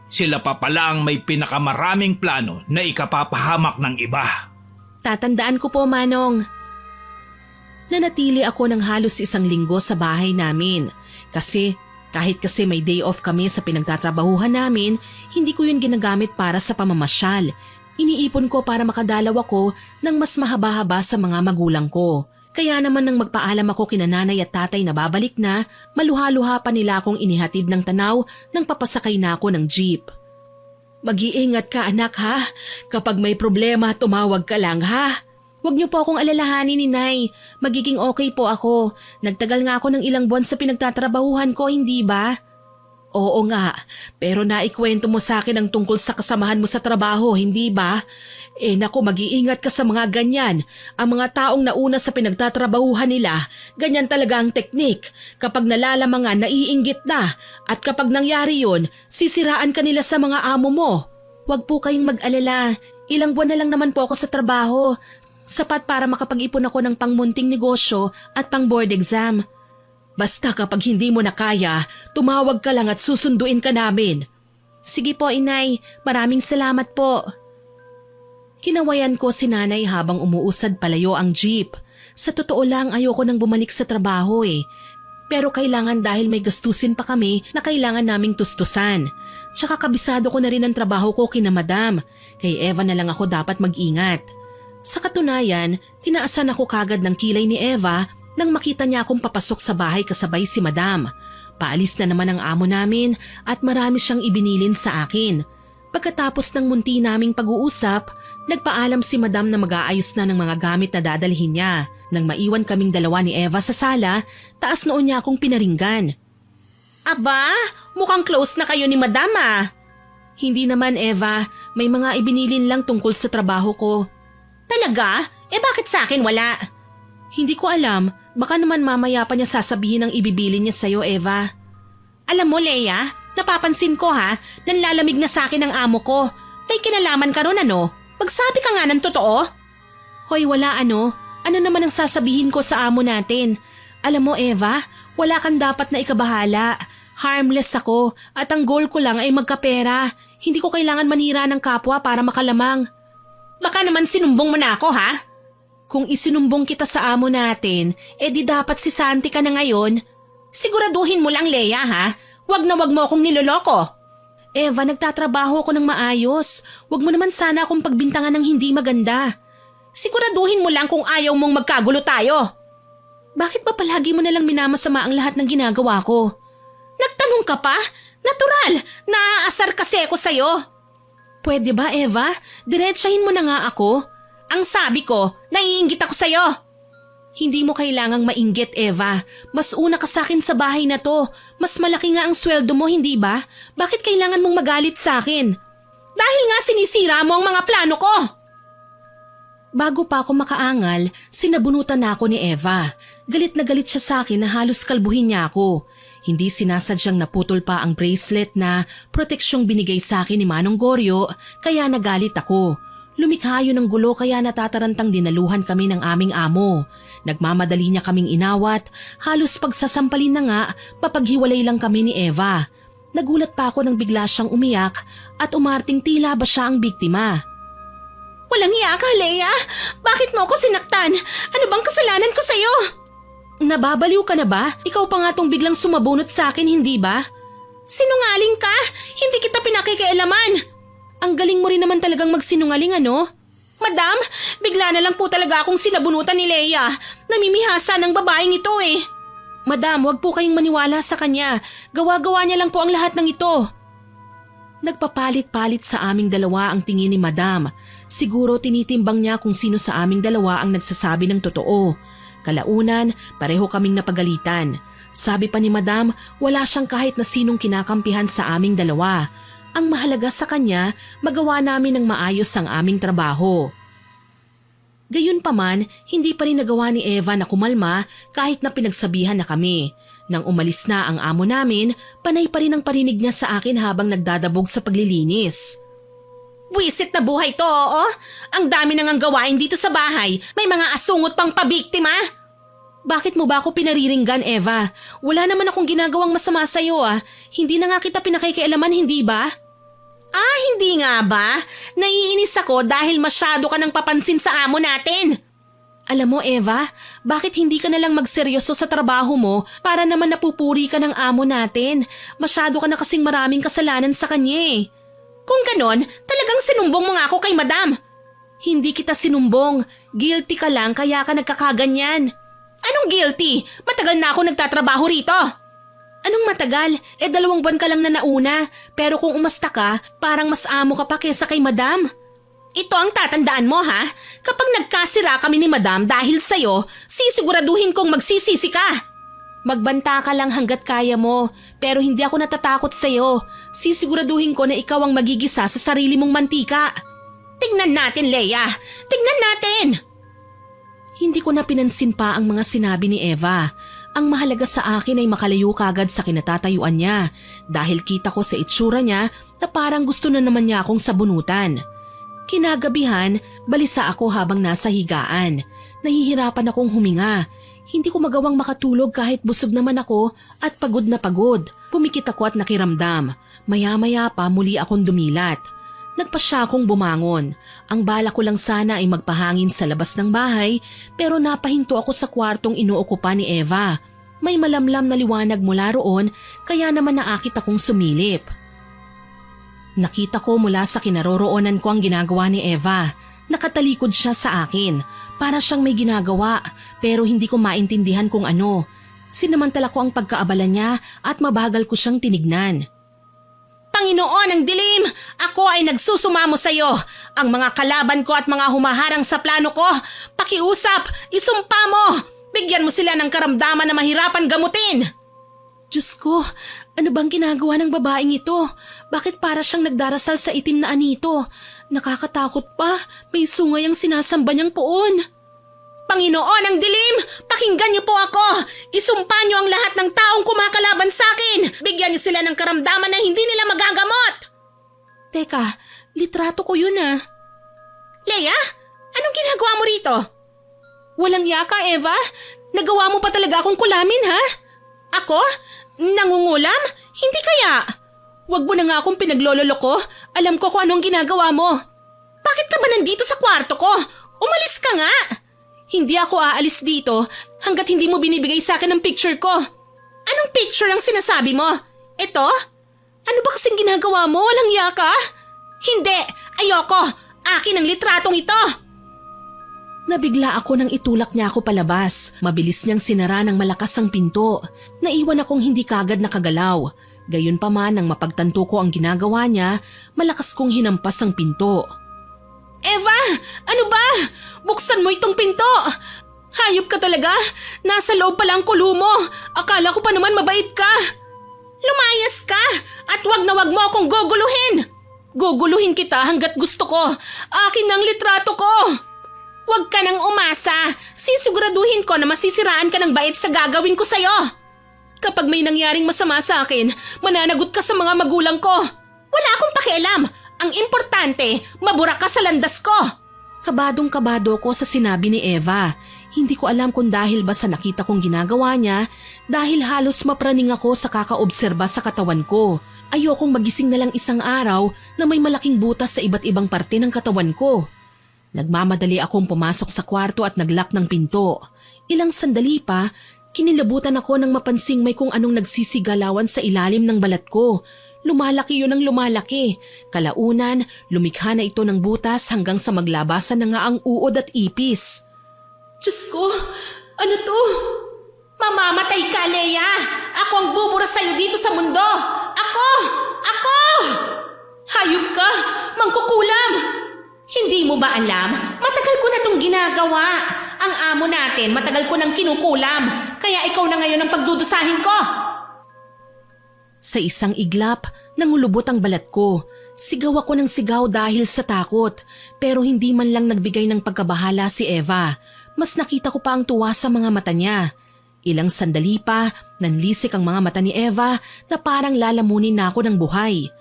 sila pa pala ang may pinakamaraming plano na ikapapahamak ng iba. Tatandaan ko po, Manong. Nanatili ako ng halos 1 linggo sa bahay namin kasi kahit may day off kami sa pinagtatrabahuhan namin, hindi ko yun ginagamit para sa pamamasyal. Iniipon ko para makadalaw ako ng mas mahaba-haba sa mga magulang ko. Kaya naman nang magpaalam ako kina nanay at tatay na babalik na, maluha-luha pa nila akong inihatid ng Tanaw nang papasakay na ako ng jeep. Mag-iingat ka anak ha, kapag may problema tumawag ka lang ha. Huwag niyo po akong alalahanin ni Nay, magiging okay po ako. Nagtagal nga ako ng ilang buwan sa pinagtatrabahuhan ko, hindi ba? Oo nga, pero naikwento mo sa akin ang tungkol sa kasamahan mo sa trabaho, hindi ba? Naku, mag-iingat ka sa mga ganyan. Ang mga taong nauna sa pinagtatrabahuhan nila, ganyan talaga ang teknik. Kapag nalalamangan, naiinggit na. At kapag nangyari yun, sisiraan ka nila sa mga amo mo. Huwag po kayong mag-alala. Ilang buwan na lang naman po ako sa trabaho. Sapat para makapag-ipon ako ng pangmunting negosyo at pang board exam. Basta kapag hindi mo na kaya, tumawag ka lang at susunduin ka namin. Sige po, Inay. Maraming salamat po. Kinawayan ko si Nanay habang umuusad palayo ang jeep. Sa totoo lang, ayoko nang bumalik sa trabaho Pero kailangan dahil may gastusin pa kami na kailangan naming tustusan. Tsaka kabisado ko na rin ang trabaho ko kina Madam. Kay Eva na lang ako dapat mag-ingat. Sa katunayan, tinaasan ako kagad ng kilay ni Eva nang makita niya akong papasok sa bahay kasabay si Madam. Paalis na naman ang amo namin at marami siyang ibinilin sa akin. Pagkatapos ng munti naming pag-uusap, nagpaalam si Madam na mag-aayos na ng mga gamit na dadalhin niya. Nang maiwan kaming dalawa ni Eva sa sala, taas noon niya akong pinaringgan. Aba, mukhang close na kayo ni Madam Hindi naman, Eva. May mga ibinilin lang tungkol sa trabaho ko. Talaga? Bakit sa akin wala? Hindi ko alam. Baka naman mamaya pa niya sasabihin ang ibibili niya sa'yo, Eva. Alam mo, Leia, napapansin ko nanlalamig na sa akin ang amo ko. May kinalaman ka ron Magsabi ka nga ng totoo. Hoy, wala Ano naman ang sasabihin ko sa amo natin? Alam mo, Eva, wala kang dapat na ikabahala. Harmless ako at ang goal ko lang ay magkapera. Hindi ko kailangan manira ng kapwa para makalamang. Baka naman sinumbong mo na ako, Kung isinumbong kita sa amo natin, di dapat si Santi ka na ngayon. Siguraduhin mo lang, Leia, Wag na wag mo akong niloloko. Eva, nagtatrabaho ako ng maayos. Wag mo naman sana akong pagbintangan ng hindi maganda. Siguraduhin mo lang kung ayaw mong magkagulo tayo. Bakit ba palagi mo nalang minamasama ang lahat ng ginagawa ko? Nagtanong ka pa? Natural, naaasar kasi ako sa'yo. Pwede ba, Eva? Diretsahin mo na nga ako. Ang sabi ko, naiinggit ako sa'yo. Hindi mo kailangang mainggit, Eva. Mas una ka sa akin sa bahay na to. Mas malaki nga ang sweldo mo, hindi ba? Bakit kailangan mong magalit sa akin? Dahil nga sinisira mo ang mga plano ko. Bago pa ako makaangal, sinabunutan na ako ni Eva. Galit na galit siya sa akin na halos kalbuhin niya ako. Hindi sinasadyang naputol pa ang bracelet na proteksyong binigay sa akin ni Manong Goryo, kaya nagalit ako. Lumikha yun ng gulo kaya natatarantang dinaluhan kami ng aming amo. Nagmamadali niya kaming inawat, halos pagsasampalin na nga, papaghiwalay lang kami ni Eva. Nagulat pa ako nang bigla siyang umiyak at umarting tila ba siya ang biktima. Walang iya ka, Leia! Bakit mo ako sinaktan? Ano bang kasalanan ko sa'yo? Nababaliw ka na ba? Ikaw pa nga tong biglang sumabunot sa akin, hindi ba? Sinungaling ka! Hindi kita pinakikialaman! Ang galing mo rin naman talagang magsinungaling, Madam, bigla na lang po talaga akong sinabunutan ni Leia. Namimihasa ng babaeng ito eh. Madam, wag po kayong maniwala sa kanya. Gawa-gawa niya lang po ang lahat ng ito. Nagpapalit-palit sa aming dalawa ang tingin ni Madam. Siguro tinitimbang niya kung sino sa aming dalawa ang nagsasabi ng totoo. Kalaunan, pareho kaming napagalitan. Sabi pa ni Madam, wala siyang kahit na sinong kinakampihan sa aming dalawa. Ang mahalaga sa kanya, magawa namin ng maayos ang aming trabaho. Gayunpaman, hindi pa rin nagawa ni Eva na kumalma kahit na pinagsabihan na kami. Nang umalis na ang amo namin, panay pa rin ang parinig niya sa akin habang nagdadabog sa paglilinis. Buwisit na buhay to, oo? Ang dami nang ang gawain dito sa bahay. May mga asungot pang pabiktima. Bakit mo ba ako pinariringgan, Eva? Wala naman akong ginagawang masama sa'yo ah. Hindi na nga kita pinakikialaman, hindi ba? Ah, hindi nga ba? Naiinis ako dahil masyado ka nang papansin sa amo natin. Alam mo, Eva, bakit hindi ka na lang magseryoso sa trabaho mo para naman napupuri ka ng amo natin? Masyado ka na kasing maraming kasalanan sa kanya eh. Kung ganon, talagang sinumbong mo nga ako kay Madam. Hindi kita sinumbong. Guilty ka lang kaya ka nagkakaganyan. Anong guilty? Matagal na ako nagtatrabaho rito. Anong matagal? 2 buwan ka lang na nauna. Pero kung umasta ka, parang mas amo ka pa kesa kay Madam. Ito ang tatandaan mo ha. Kapag nagkasira kami ni Madam dahil sa'yo, sisiguraduhin kong magsisisi ka. Magbanta ka lang hanggat kaya mo. Pero hindi ako natatakot sa'yo. Sisiguraduhin ko na ikaw ang magigisa sa sarili mong mantika. Tignan natin, Leia. Tignan natin. Hindi ko na pinansin pa ang mga sinabi ni Eva. Ang mahalaga sa akin ay makalayo kagad sa kinatatayuan niya dahil kita ko sa itsura niya na parang gusto na naman niya akong sabunutan. Kinagabihan, balisa ako habang nasa higaan. Nahihirapan akong huminga. Hindi ko magawang makatulog kahit busog naman ako at pagod na pagod. Pumikit ako at nakiramdam. Maya-maya pa muli akong dumilat. Nagpasya akong bumangon. Ang bala ko lang sana ay magpahangin sa labas ng bahay pero napahinto ako sa kwartong inuokupa ni Eva. May malamlam na liwanag mula roon kaya naman naakit akong sumilip. Nakita ko mula sa kinaroroonan ko ang ginagawa ni Eva. Nakatalikod siya sa akin. Para siyang may ginagawa pero hindi ko maintindihan kung ano. Sinamantala ko ang pagkaabala niya at mabagal ko siyang tinignan. Panginoon ang dilim! Ako ay nagsusumamo sa iyo. Ang mga kalaban ko at mga humaharang sa plano ko, pakiusap, isumpa mo! Bigyan mo sila ng karamdaman na mahirapan gamutin! Diyos ko, ano bang ginagawa ng babaeng ito? Bakit para siyang nagdarasal sa itim na anito? Nakakatakot pa, may sungay ang sinasamba niyang poon. Panginoon ang dilim! Pakinggan niyo po ako! Isumpa niyo ang lahat ng taong kumakalaban sa akin! Bigyan niyo sila ng karamdaman na hindi nila magagamot! Teka, litrato ko yun ah. Leia, anong ginagawa mo rito? Walang yaka, Eva. Nagawa mo pa talaga akong kulamin ha? Ako? Nangungulam? Hindi kaya. Wag mo na nga akong pinaglololoko. Alam ko kung anong ginagawa mo. Bakit ka ba nandito sa kwarto ko? Umalis ka nga! Hindi ako aalis dito hanggat hindi mo binibigay sa akin ang picture ko. Anong picture ang sinasabi mo? Ito? Ano ba kasing ginagawa mo? Walang yaka? Hindi! Ayoko! Akin ang litratong ito! Nabigla ako nang itulak niya ako palabas. Mabilis niyang sinara ng malakas ang pinto. Naiwan akong hindi kagad nakagalaw. Gayunpaman nang mapagtanto ko ang ginagawa niya, malakas kong hinampas ang pinto. Eva! Ano ba? Buksan mo itong pinto! Hayop ka talaga! Nasa loob pala ang kulo mo! Akala ko pa naman mabait ka! Lumayas ka! At wag na wag mo akong guguluhin! Guguluhin kita hanggat gusto ko! Akin ang litrato ko! Wag ka nang umasa! Sisiguraduhin ko na masisiraan ka ng bait sa gagawin ko sa'yo! Kapag may nangyaring masama sa akin, mananagot ka sa mga magulang ko! Wala akong pakialam! Ang importante, mabura ka sa landas ko! Kabadong-kabado ko sa sinabi ni Eva. Hindi ko alam kung dahil ba sa nakita kong ginagawa niya, dahil halos mapraning ako sa kakaobserba sa katawan ko. Ayokong magising na lang isang araw na may malaking butas sa iba't ibang parte ng katawan ko. Nagmamadali akong pumasok sa kwarto at naglock ng pinto. Ilang sandali pa, kinilabutan ako nang mapansing may kung anong nagsisigalawan sa ilalim ng balat ko. Lumalaki yun ng lumalaki. Kalaunan, lumikha na ito ng butas hanggang sa maglabasan na nga ang uod at ipis. Diyos ko, ano to? Mamamatay ka, Leia! Ako ang bubura sa'yo dito sa mundo! Ako! Ako! Hayop ka! Mangkukulam! Hindi mo ba alam? Matagal ko na itong ginagawa. Ang amo natin, matagal ko nang kinukulam. Kaya ikaw na ngayon ang pagdudusahin ko. Sa isang iglap, nangulubot ang balat ko. Sigaw ako ng sigaw dahil sa takot. Pero hindi man lang nagbigay ng pagkabahala si Eva. Mas nakita ko pa ang tuwa sa mga mata niya. Ilang sandali pa, nanlisik ang mga mata ni Eva na parang lalamunin na ako ng buhay.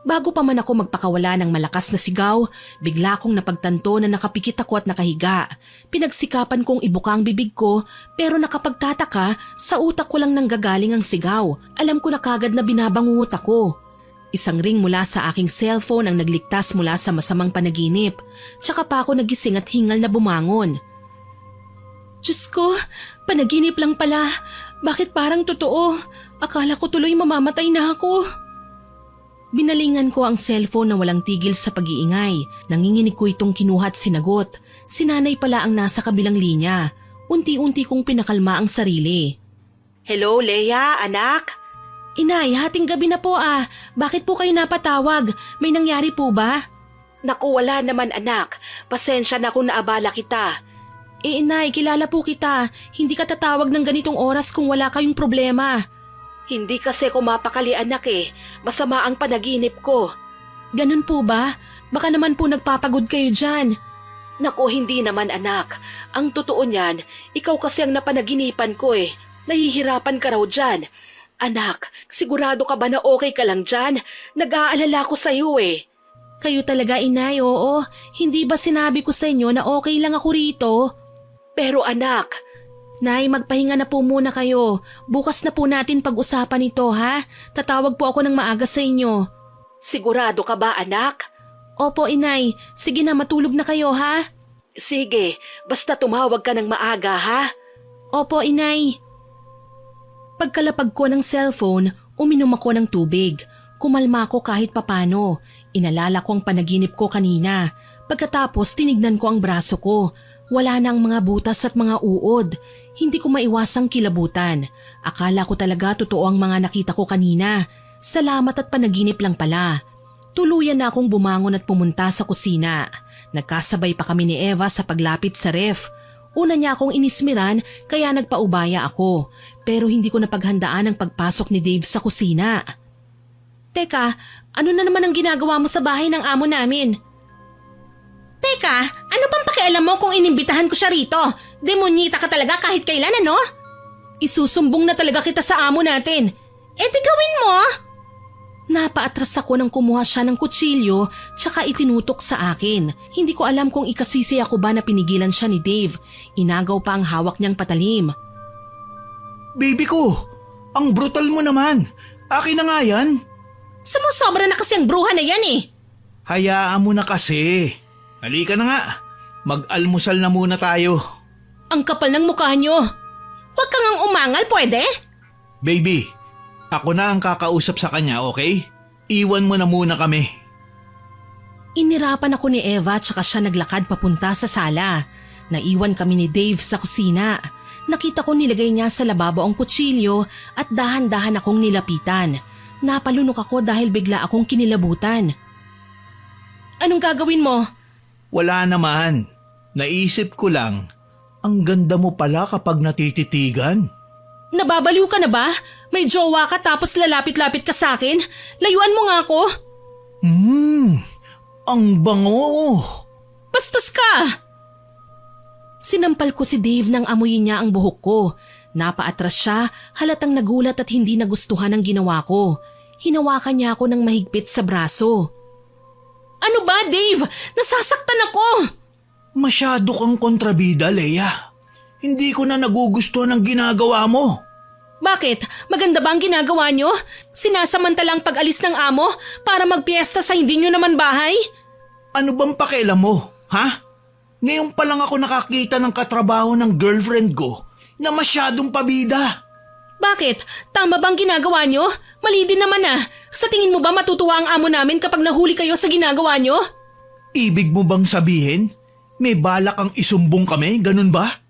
Bago pa man ako magpakawala ng malakas na sigaw, bigla kong napagtanto na nakapikit ako at nakahiga. Pinagsikapan kong ibuka ang bibig ko pero nakapagtataka sa utak ko lang nanggagaling ang sigaw. Alam ko na kagad na binabangungot ako. Isang ring mula sa aking cellphone ang nagligtas mula sa masamang panaginip. Tsaka pa ako nagising at hingal na bumangon. Diyos ko, panaginip lang pala. Bakit parang totoo? Akala ko tuloy mamamatay na ako. Binalingan ko ang cellphone na walang tigil sa pag-iingay. Nanginginig ko itong kinuha at sinagot. Si nanay pala ang nasa kabilang linya. Unti-unti kong pinakalma ang sarili. Hello, Leia, anak? Inay, hating gabi na po ah. Bakit po kayo napatawag? May nangyari po ba? Naku, wala naman anak. Pasensya na kung naabala kita. Inay, kilala po kita. Hindi ka tatawag ng ganitong oras kung wala kayong problema. Hindi kasi ko mapakali anak eh. Masama ang panaginip ko. Ganun po ba? Baka naman po nagpapagod kayo dyan. Naku, hindi naman anak. Ang totoo niyan, ikaw kasi ang napanaginipan ko eh. Nahihirapan ka raw dyan. Anak, sigurado ka ba na okay ka lang dyan? Nag-aalala ko sa'yo eh. Kayo talaga inay, oo. Hindi ba sinabi ko sa inyo na okay lang ako rito? Pero anak... Nay, magpahinga na po muna kayo. Bukas na po natin pag-usapan ito, ha? Tatawag po ako ng maaga sa inyo. Sigurado ka ba, anak? Opo, inay. Sige na, matulog na kayo, ha? Sige, basta tumawag ka ng maaga, ha? Opo, inay. Pagkalapag ko ng cellphone, uminom ako ng tubig. Kumalma ako kahit papano. Inalala ko ang panaginip ko kanina. Pagkatapos, tinignan ko ang braso ko. Wala na ang mga butas at mga uod. Hindi ko maiwasang kilabutan. Akala ko talaga totoo ang mga nakita ko kanina. Salamat at panaginip lang pala. Tuluyan na akong bumangon at pumunta sa kusina. Nagkasabay pa kami ni Eva sa paglapit sa ref. Una niya akong inismiran kaya nagpaubaya ako. Pero hindi ko napaghandaan ang pagpasok ni Dave sa kusina. Teka, ano na naman ang ginagawa mo sa bahay ng amo namin? Teka, ano bang pakialam mo kung inimbitahan ko siya rito? Demonyita ka talaga kahit kailan, ano? Isusumbong na talaga kita sa amo natin. Di gawin mo! Napaatras ako nang kumuha siya ng kutsilyo tsaka itinutok sa akin. Hindi ko alam kung ikasisi ako ba na pinigilan siya ni Dave. Inagaw pa ang hawak niyang patalim. Baby ko, ang brutal mo naman. Akin na nga yan. Sumusobra na kasi ang bruha na yan eh. Hayaan mo na kasi. Halika na nga. Mag-almusal na muna tayo. Ang kapal ng mukha niyo. Huwag kang ang umangal, pwede? Baby, ako na ang kakausap sa kanya, okay? Iwan mo na muna kami. Inirapan ako ni Eva tsaka siya naglakad papunta sa sala. Naiwan kami ni Dave sa kusina. Nakita ko nilagay niya sa lababo ang kutsilyo at dahan-dahan akong nilapitan. Napalunok ako dahil bigla akong kinilabutan. Anong gagawin mo? Wala naman. Naisip ko lang, ang ganda mo pala kapag natititigan. Nababaliw ka na ba? May jowa ka tapos lalapit-lapit ka sa akin? Layuan mo nga ako. Ang bango. Bastos ka! Sinampal ko si Dave nang amuyin niya ang buhok ko. Napaatras siya, halatang nagulat at hindi nagustuhan ang ginawa ko. Hinawakan niya ako ng mahigpit sa braso. Ano ba, Dave? Nasasaktan ako! Masyado kang kontrabida, Leia. Hindi ko na nagugustuhan ang ginagawa mo. Bakit? Maganda ba ang ginagawa niyo? Sinasamantalang pag-alis ng amo para magpiesta sa hindi niyo naman bahay? Ano bang pakialam mo, ha? Ngayon pa lang ako nakakita ng katrabaho ng girlfriend ko na masyadong pabida. Bakit? Tama bang ginagawa nyo? Mali din naman Sa tingin mo ba matutuwa ang amo namin kapag nahuli kayo sa ginagawa nyo? Ibig mo bang sabihin, may balak ang isumbong kami, ganun ba?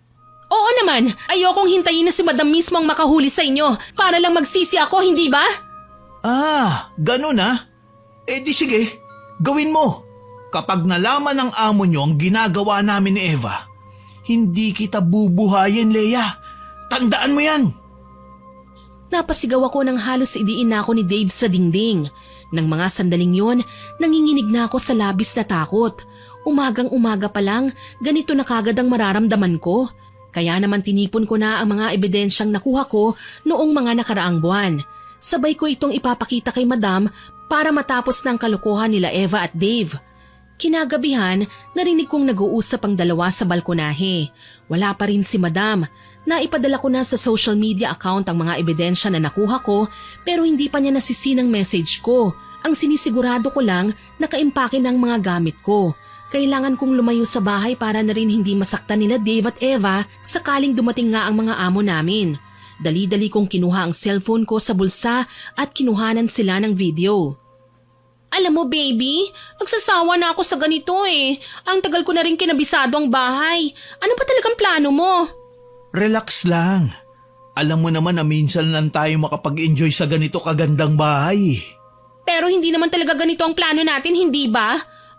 Oo naman, ayokong hintayin na si Madam mismo ang makahuli sa inyo para lang magsisi ako, hindi ba? Ganun Eh di sige, gawin mo. Kapag nalaman ng amo nyo ang ginagawa namin ni Eva, hindi kita bubuhayin, Leia. Tandaan mo yan. Napasigaw ako nang halos idiin na ako ni Dave sa dingding. Nang mga sandaling yon, nanginginig na ako sa labis na takot. Umagang-umaga pa lang, ganito na kagad ang mararamdaman ko. Kaya naman tinipon ko na ang mga ebidensyang nakuha ko noong mga nakaraang buwan. Sabay ko itong ipapakita kay Madam para matapos ng kalokohan nila Eva at Dave. Kinagabihan, narinig kong nag-uusap ang dalawa sa balkonahe. Wala pa rin si Madam. Naipadala ko na sa social media account ang mga ebidensya na nakuha ko pero hindi pa niya nasisi ng message ko. Ang sinisigurado ko lang nakaimpake ng mga gamit ko. Kailangan kong lumayo sa bahay para na rin hindi masaktan nila Dave at Eva sakaling dumating nga ang mga amo namin. Dali-dali kong kinuha ang cellphone ko sa bulsa at kinuhanan sila ng video. Alam mo baby, nagsasawa na ako sa ganito Ang tagal ko na rin kinabisado ang bahay. Ano ba talagang plano mo? Relax lang. Alam mo naman na minsan lang tayo makapag-enjoy sa ganito kagandang bahay. Pero hindi naman talaga ganito ang plano natin, hindi ba?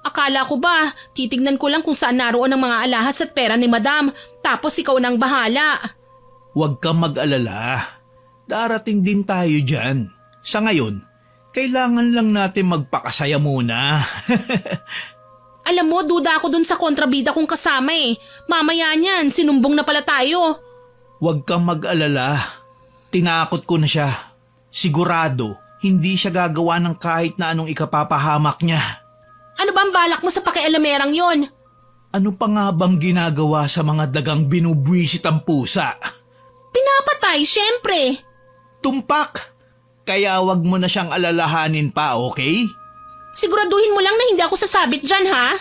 Akala ko ba, titignan ko lang kung saan naroon ang mga alahas at pera ni Madam, tapos ikaw nang bahala. Huwag kang mag-alala. Darating din tayo dyan. Sa ngayon, kailangan lang natin magpakasaya muna. Alam mo, duda ako dun sa kontrabida kong kasama Mamaya niyan, sinumbong na pala tayo. Huwag kang mag-alala. Tinakot ko na siya. Sigurado, hindi siya gagawa ng kahit na anong ikapapahamak niya. Ano bang balak mo sa pakialamerang yon? Ano pa nga bang ginagawa sa mga dagang binubwisit ang pusa? Pinapatay, syempre. Tumpak! Kaya wag mo na siyang alalahanin pa, okay? Siguraduhin mo lang na hindi ako sasabit dyan, ha?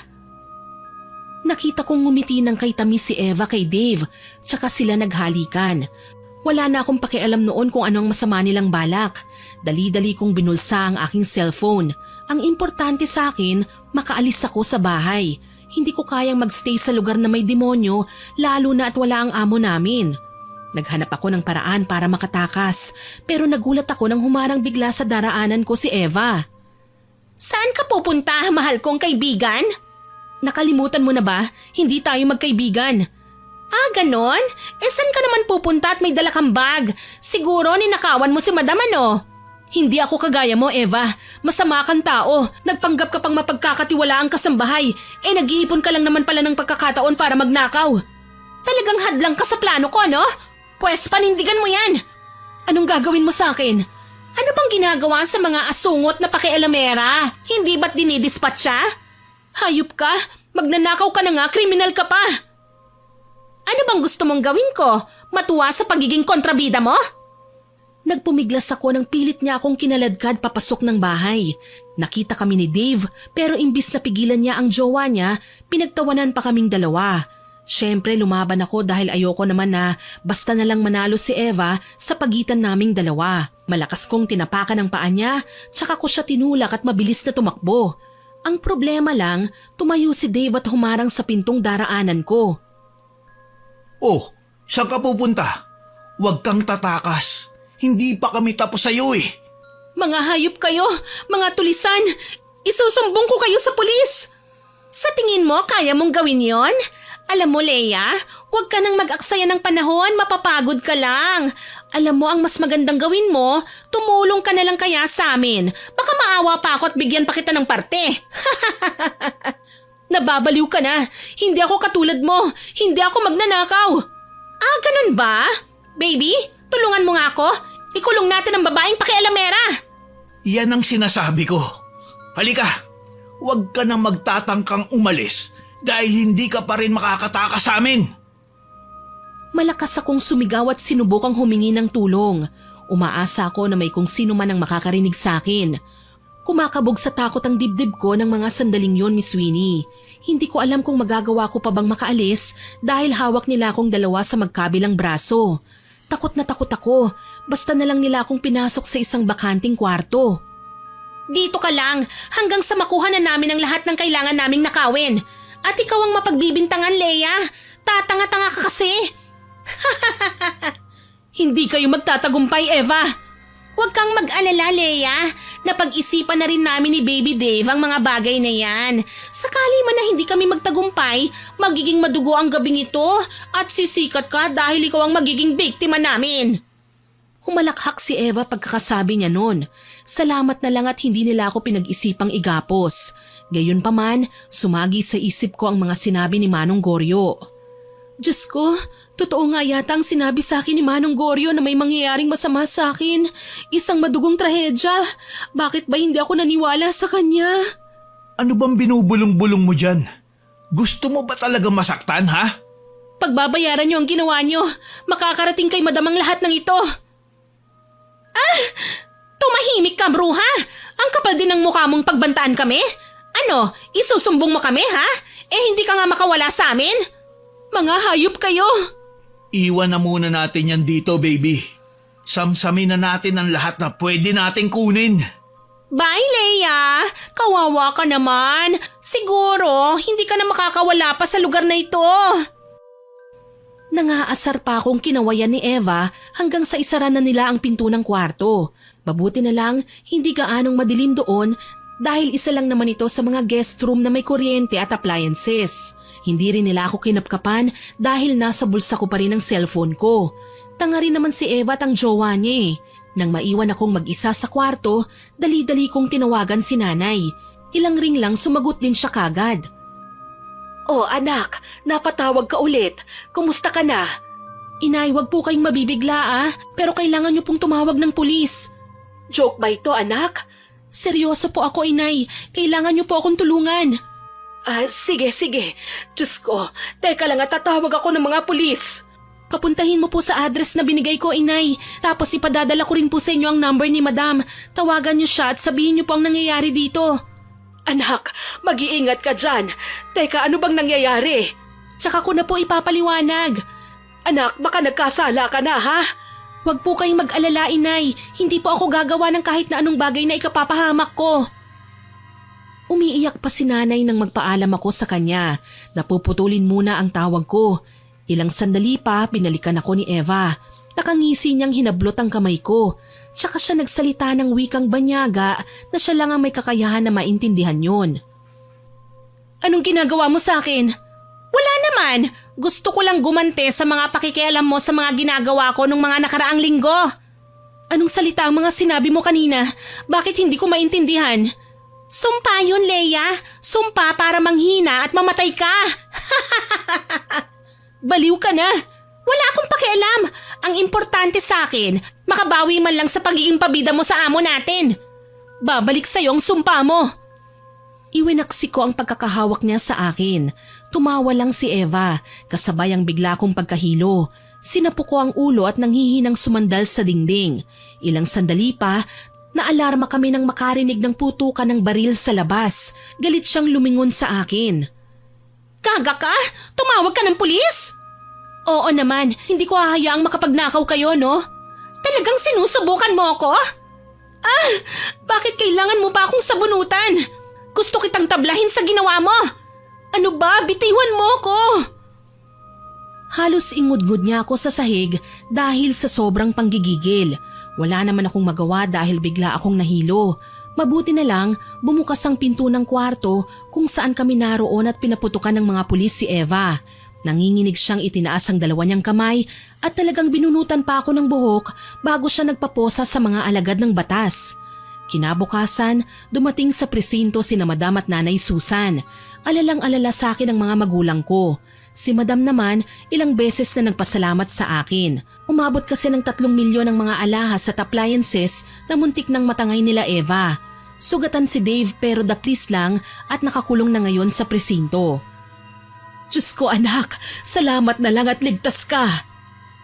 Nakita kong ngumiti ng kay tamis si Eva kay Dave, tsaka sila naghalikan. Wala na akong pakialam noon kung anong masama nilang balak. Dali-dali kong binulsa ang aking cellphone. Ang importante sa akin, makaalis ako sa bahay. Hindi ko kayang magstay sa lugar na may demonyo, lalo na at wala ang amo namin. Naghanap ako ng paraan para makatakas, pero nagulat ako nang humarang bigla sa daraanan ko si Eva. Saan ka pupunta, mahal kong kaibigan? Nakalimutan mo na ba? Hindi tayo magkaibigan. Ganon? Saan ka naman pupunta at may dala kang bag? Siguro ninakawan mo si Madam ano? Hindi ako kagaya mo, Eva. Masama kang tao. Nagpanggap ka pang mapagkakatiwalaan ka sa bahay. Nag-iipon ka lang naman pala ng pagkakataon para magnakaw. Talagang hadlang ka sa plano ko, no? Pwes panindigan mo yan. Anong gagawin mo sa akin? Ano bang ginagawa sa mga asungot na pakialamera? Hindi ba't dinidispatcha? Hayop ka? Magnanakaw ka na nga, kriminal ka pa. Ano bang gusto mong gawin ko? Matuwa sa pagiging kontrabida mo? Nagpumiglas ako nang pilit niya akong kinaladkad papasok ng bahay. Nakita kami ni Dave pero imbis na pigilan niya ang jowa niya, pinagtawanan pa kaming dalawa. Siyempre lumaban ako dahil ayoko naman na basta na lang manalo si Eva sa pagitan naming dalawa. Malakas kong tinapakan ang paa niya, tsaka ko siya tinulak at mabilis na tumakbo. Ang problema lang, tumayo si Dave at humarang sa pintong daraanan ko. Oh, saan ka pupunta? Huwag kang tatakas. Hindi pa kami tapos sa'yo Mga hayop kayo, mga tulisan. Isusumbong ko kayo sa pulis. Sa tingin mo, kaya mong gawin yon? Alam mo, Leia, huwag ka nang mag-aksaya ng panahon, mapapagod ka lang. Alam mo, ang mas magandang gawin mo, tumulong ka na lang kaya sa amin. Baka maawa pa ako at bigyan pa kita ng parte. Nababaliw ka na. Hindi ako katulad mo. Hindi ako magnanakaw. Ganun ba? Baby, tulungan mo nga ako. Ikulong natin ang babaeng pakialamera. Yan ang sinasabi ko. Halika, huwag ka nang magtatangkang umalis dahil hindi ka pa rin makakatakas sa amin. Malakas akong sumigaw at sinubukang humingi ng tulong. Umaasa ako na may kung sino man ang makakarinig sa akin. Kumakabog sa takot ang dibdib ko ng mga sandaling yon, Miss Winnie. Hindi ko alam kung magagawa ko pa bang makaalis dahil hawak nila akong dalawa sa magkabilang braso. Takot na takot ako. Basta na lang nila akong pinasok sa isang bakanting kwarto. Dito ka lang hanggang sa makuha na namin ang lahat ng kailangan naming nakawin. At ikaw ang mapagbibintangan, Leia. Tatanga-tanga ka kasi. Hindi kayo magtatagumpay, Eva. Huwag kang mag-alala, Leia. Napag-isipan na rin namin ni Baby Dave ang mga bagay na yan. Sakali man na hindi kami magtagumpay, magiging madugo ang gabing ito at sisikat ka dahil ikaw ang magiging biktima namin. Humalakhak si Eva pagkakasabi niya noon. Salamat na lang at hindi nila ako pinag-isipang igapos. Gayunpaman, sumagi sa isip ko ang mga sinabi ni Manong Goryo. Diyos ko, totoo nga yata ang sinabi sa akin ni Manong Goryo na may mangyayaring masama sa akin. Isang madugong trahedya. Bakit ba hindi ako naniwala sa kanya? Ano bang binubulong-bulong mo dyan? Gusto mo ba talaga masaktan, ha? Pagbabayaran niyo ang ginawa niyo, makakarating kay madam ang lahat ng ito. Ah! Tumahimik ka, bruha! Ang kapal din ng mukha mong pagbantaan kami? Ano, isusumbong mo kami, ha? Hindi ka nga makawala sa amin? Mga hayop kayo! Iwan na muna natin yan dito, baby. Samsamin na natin ang lahat na pwede nating kunin. Bye, Leia! Kawawa ka naman. Siguro, hindi ka na makakawala pa sa lugar na ito. Nangaasar pa akong kinawayan ni Eva hanggang sa isara na nila ang pinto ng kwarto. Mabuti na lang, hindi gaanong madilim doon dahil isa lang naman ito sa mga guest room na may kuryente at appliances. Hindi rin nila ako kinapkapan dahil nasa bulsa ko pa rin ang cellphone ko. Tanga rin naman si Eva at ang jowa niya. Nang maiwan akong mag-isa sa kwarto, dali-dali kong tinawagan si nanay. Ilang ring lang sumagot din siya kagad. Oh anak, napatawag ka ulit. Kumusta ka na? Inay, wag po kayong mabibigla pero kailangan niyo pong tumawag ng pulis. Joke ba ito, anak? Seryoso po ako, inay. Kailangan niyo po akong tulungan. Sige. Diyos ko, teka lang at tatawag ako ng mga pulis. Papuntahin mo po sa address na binigay ko, inay. Tapos ipadadala ko rin po sa inyo ang number ni madam. Tawagan niyo siya at sabihin niyo po ang nangyayari dito. Anak, mag-iingat ka dyan. Teka, ano bang nangyayari? Tsaka ko na po ipapaliwanag. Anak, baka nagkasala ka na, ha? Huwag po kayong mag-alala, inay. Hindi po ako gagawa ng kahit na anong bagay na ikapapahamak ko. Umiiyak pa si nanay nang magpaalam ako sa kanya. Napuputulin muna ang tawag ko. Ilang sandali pa, binalikan ako ni Eva. Nakangisi niyang hinablot ang kamay ko. Tsaka siya nagsalita ng wikang banyaga na siya lang ang may kakayahan na maintindihan yon. Anong ginagawa mo sa akin? Wala naman. Gusto ko lang gumante sa mga pakikialam mo sa mga ginagawa ko nung mga nakaraang linggo. Anong salita ang mga sinabi mo kanina? Bakit hindi ko maintindihan? Sumpa yun, Leia. Sumpa para manghina at mamatay ka. Baliw ka na. Wala akong pakialam. Ang importante sa akin, makabawi man lang sa pagiging pabida mo sa amo natin. Babalik sa'yo ang sumpa mo. Iwinaksi ko ang pagkakahawak niya sa akin. Tumawa lang si Eva, kasabay ang bigla kong pagkahilo. Sinapo ko ang ulo at nanghihinang sumandal sa dingding. Ilang sandali pa, naalarma kami nang makarinig ng putukan ng baril sa labas. Galit siyang lumingon sa akin. Kaga ka? Tumawag ka ng pulis? Oo naman, hindi ko hahayaang makapagnakaw kayo, no? Talagang sinusubukan mo ako? Bakit kailangan mo pa akong sabunutan? Gusto kitang tablahin sa ginawa mo. Ano ba? Bitiwan mo ko. Halos ingudngud niya ako sa sahig dahil sa sobrang panggigigil. Wala naman akong magawa dahil bigla akong nahilo. Mabuti na lang, bumukas ang pinto ng kwarto kung saan kami naroon at pinaputukan ng mga pulis si Eva. Nanginginig siyang itinaas ang dalawa niyang kamay at talagang binunutan pa ako ng buhok bago siya nagpaposa sa mga alagad ng batas. Kinabukasan, dumating sa presinto sina Madam at Nanay Susan. Alalang-alala sa akin ang mga magulang ko. Si Madam naman, ilang beses na nagpasalamat sa akin. Umabot kasi ng 3 milyon ang mga alahas at appliances na muntik ng matangay nila Eva. Sugatan si Dave pero daplis lang at nakakulong na ngayon sa presinto. Diyos ko anak, salamat na lang at ligtas ka.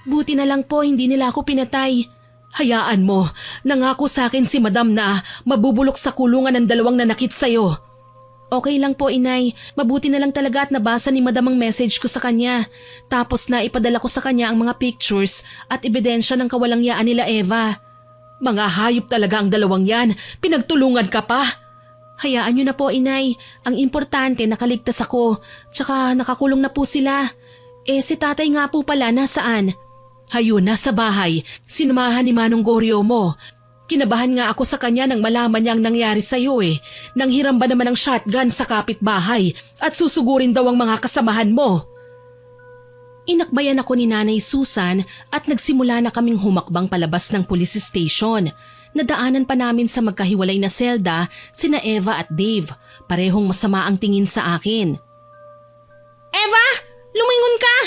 Buti na lang po hindi nila ako pinatay. Hayaan mo, nangako sa akin si Madam na mabubulok sa kulungan ng 2 nanakit sa'yo. Okay lang po, inay. Mabuti na lang talaga at nabasa ni madam ang message ko sa kanya. Tapos na ipadala ko sa kanya ang mga pictures at ebidensya ng kawalangyaan nila Eva. Mga hayop talaga ang dalawang yan. Pinagtulungan ka pa. Hayaan niyo na po, inay. Ang importante, nakaligtas ako. Tsaka nakakulong na po sila. Si tatay nga po pala, nasaan? Hayun, nasa bahay. Sinamahan ni Manong Goryo mo. Kinabahan nga ako sa kanya nang malaman niya ang nangyari sa'yo Nanghiram ba naman ng shotgun sa kapitbahay at susugurin daw ang mga kasamahan mo? Inakbayan ako ni Nanay Susan at nagsimula na kaming humakbang palabas ng police station. Nadaanan pa namin sa magkahiwalay na selda sina Eva at Dave. Parehong masama ang tingin sa akin. Eva! Lumingon ka!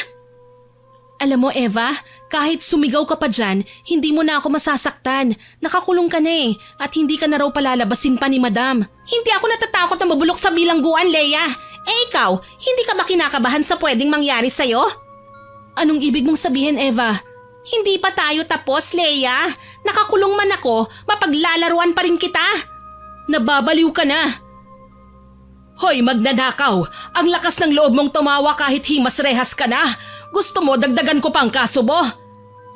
Alam mo, Eva, kahit sumigaw ka pa dyan, hindi mo na ako masasaktan. Nakakulong ka na at hindi ka na raw palalabasin pa ni madam. Hindi ako natatakot na mabulok sa bilangguan, Leia. Ikaw, hindi ka ba kinakabahan sa pwedeng mangyari sa'yo? Anong ibig mong sabihin, Eva? Hindi pa tayo tapos, Leia. Nakakulong man ako, mapaglalaruan pa rin kita. Nababaliw ka na. Hoy, magnanakaw! Ang lakas ng loob mong tumawa kahit himas-rehas ka na. Gusto mo dagdagan ko pang kaso mo?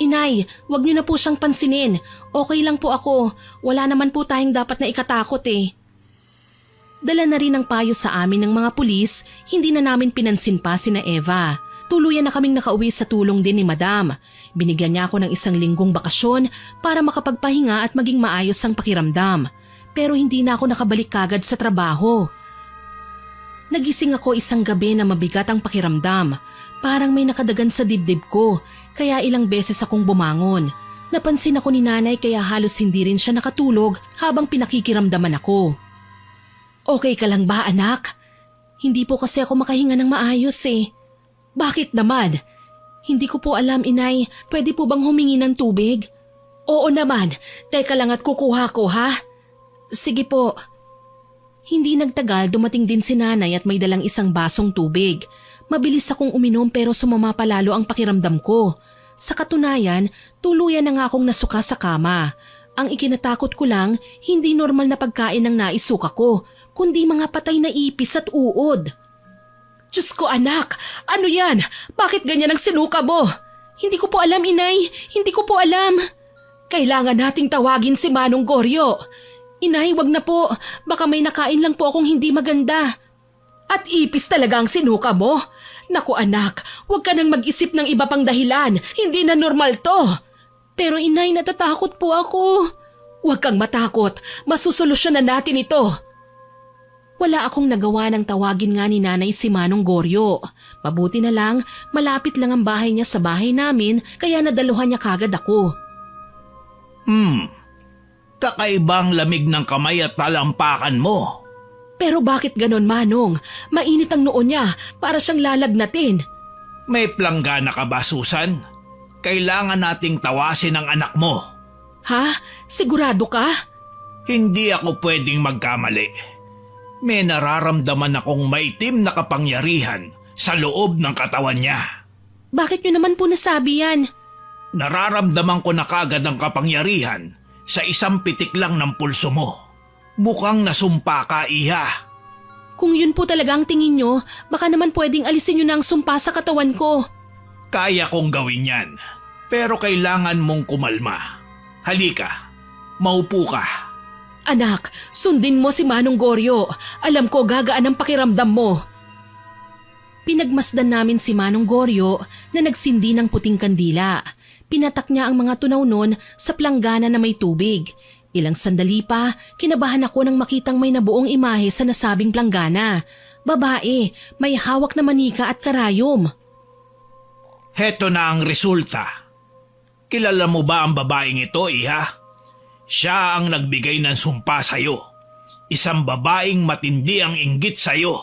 Inay, wag niyo na po siyang pansinin. Okay lang po ako. Wala naman po tayong dapat na ikatakot Dala na rin ang payo sa amin ng mga pulis, hindi na namin pinansin pa sina Eva. Tuluyan na kaming nakauwi sa tulong din ni madam. Binigyan niya ako ng 1 linggong bakasyon para makapagpahinga at maging maayos ang pakiramdam. Pero hindi na ako nakabalik kagad sa trabaho. Nagising ako isang gabi na mabigat ang pakiramdam. Parang may nakadagan sa dibdib ko, kaya ilang beses akong bumangon. Napansin ako ni nanay kaya halos hindi rin siya nakatulog habang pinakikiramdaman ako. Okay ka lang ba, anak? Hindi po kasi ako makahinga ng maayos Bakit naman? Hindi ko po alam, inay. Pwede po bang humingi ng tubig? Oo naman. Teka lang at kukuha ko, ha? Sige po. Hindi nagtagal, dumating din si nanay at may dalang 1 basong tubig. Mabilis akong uminom pero sumama pa lalo ang pakiramdam ko. Sa katunayan, tuluyan na nga akong nasuka sa kama. Ang ikinatakot ko lang, hindi normal na pagkain ang naisuka ko, kundi mga patay na ipis at uod. Diyos ko, anak! Ano yan? Bakit ganyan ang sinuka mo? Hindi ko po alam, inay. Hindi ko po alam. Kailangan nating tawagin si Manong Goryo. Inay, wag na po. Baka may nakain lang po akong hindi maganda. At ipis talaga ang sinuka mo? Naku anak, huwag ka nang mag-isip ng iba pang dahilan. Hindi na normal to. Pero inay, natatakot po ako. Huwag kang matakot. Masusolusyonan natin ito. Wala akong nagawa ng tawagin nga ni nanay si Manong Goryo. Mabuti na lang, malapit lang ang bahay niya sa bahay namin kaya nadaluhan niya kagad ako. Kakaibang lamig ng kamay at talampakan mo. Pero bakit ganon, Manong? Mainit ang noo niya, para siyang lalagnatin. May planggana ka ba, Susan? Kailangan nating tawasin ang anak mo. Ha? Sigurado ka? Hindi ako pwedeng magkamali. May nararamdaman akong maitim na kapangyarihan sa loob ng katawan niya. Bakit niyo naman po nasabi yan? Nararamdaman ko na kagad ang kapangyarihan sa 1 pitik lang ng pulso mo. Mukhang nasumpa ka, iha. Kung yun po talaga ang tingin nyo, baka naman pwedeng alisin nyo na ang sumpa sa katawan ko. Kaya kong gawin yan, pero kailangan mong kumalma. Halika, maupo ka. Anak, sundin mo si Manong Goryo. Alam ko gagaan ang pakiramdam mo. Pinagmasdan namin si Manong Goryo na nagsindi ng puting kandila. Pinatak niya ang mga tunaw nun sa planggana na may tubig. Ilang sandali pa, kinabahan ako nang makitang may nabuong imahe sa nasabing planggana. Babae, may hawak na manika at karayom. Heto na ang resulta. Kilala mo ba ang babaeng ito, iha? Siya ang nagbigay ng sumpa sa'yo. Isang babaeng matindi ang inggit sa'yo.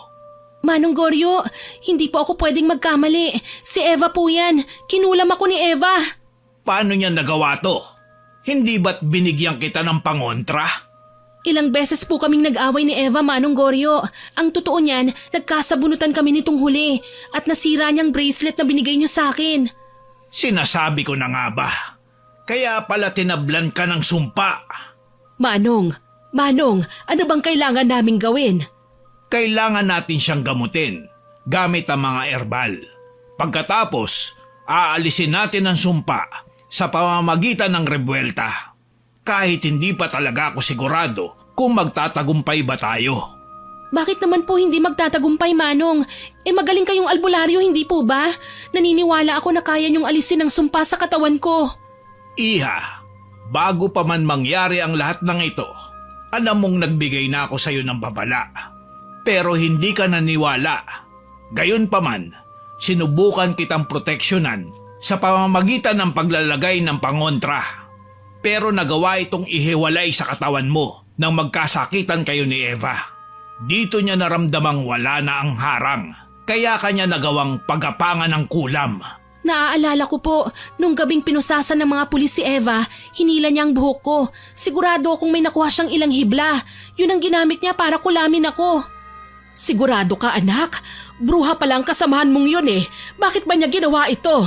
Manong Goryo, hindi po ako pwedeng magkamali. Si Eva po yan. Kinulam ako ni Eva. Paano niya nagawa to? Hindi ba't binigyan kita ng pangontra? Ilang beses po kaming nag-away ni Eva, Manong Goryo. Ang totoo niyan, nagkasabunutan kami nitong huli at nasira niyang bracelet na binigay niyo sa akin. Sinasabi ko na nga ba? Kaya pala tinablan ka ng sumpa. Manong, ano bang kailangan naming gawin? Kailangan natin siyang gamutin gamit ang mga herbal. Pagkatapos, aalisin natin ang sumpa sa pamamagitan ng rebuelta. Kahit hindi pa talaga ako sigurado kung magtatagumpay ba tayo. Bakit naman po hindi magtatagumpay, Manong? Magaling kayong albularyo, hindi po ba? Naniniwala ako na kaya niyong alisin ang sumpa sa katawan ko. Iha, bago pa man mangyari ang lahat ng ito, alam mong nagbigay na ako sa iyo ng babala. Pero hindi ka naniwala. Gayunpaman, sinubukan kitang proteksyonan sa pamamagitan ng paglalagay ng pangontra. Pero nagawa itong ihiwalay sa katawan mo nang magkasakitan kayo ni Eva. Dito niya naramdamang wala na ang harang, kaya kanya nagawang pagapangan ng kulam. Naaalala ko po, nung gabing pinusasan ng mga pulis si Eva, hinila niya ang buhok ko. Sigurado akong may nakuha siyang ilang hibla. Yun ang ginamit niya para kulamin ako. Sigurado ka, anak? Bruha pala ang kasamahan mong yun eh. Bakit ba niya ginawa ito?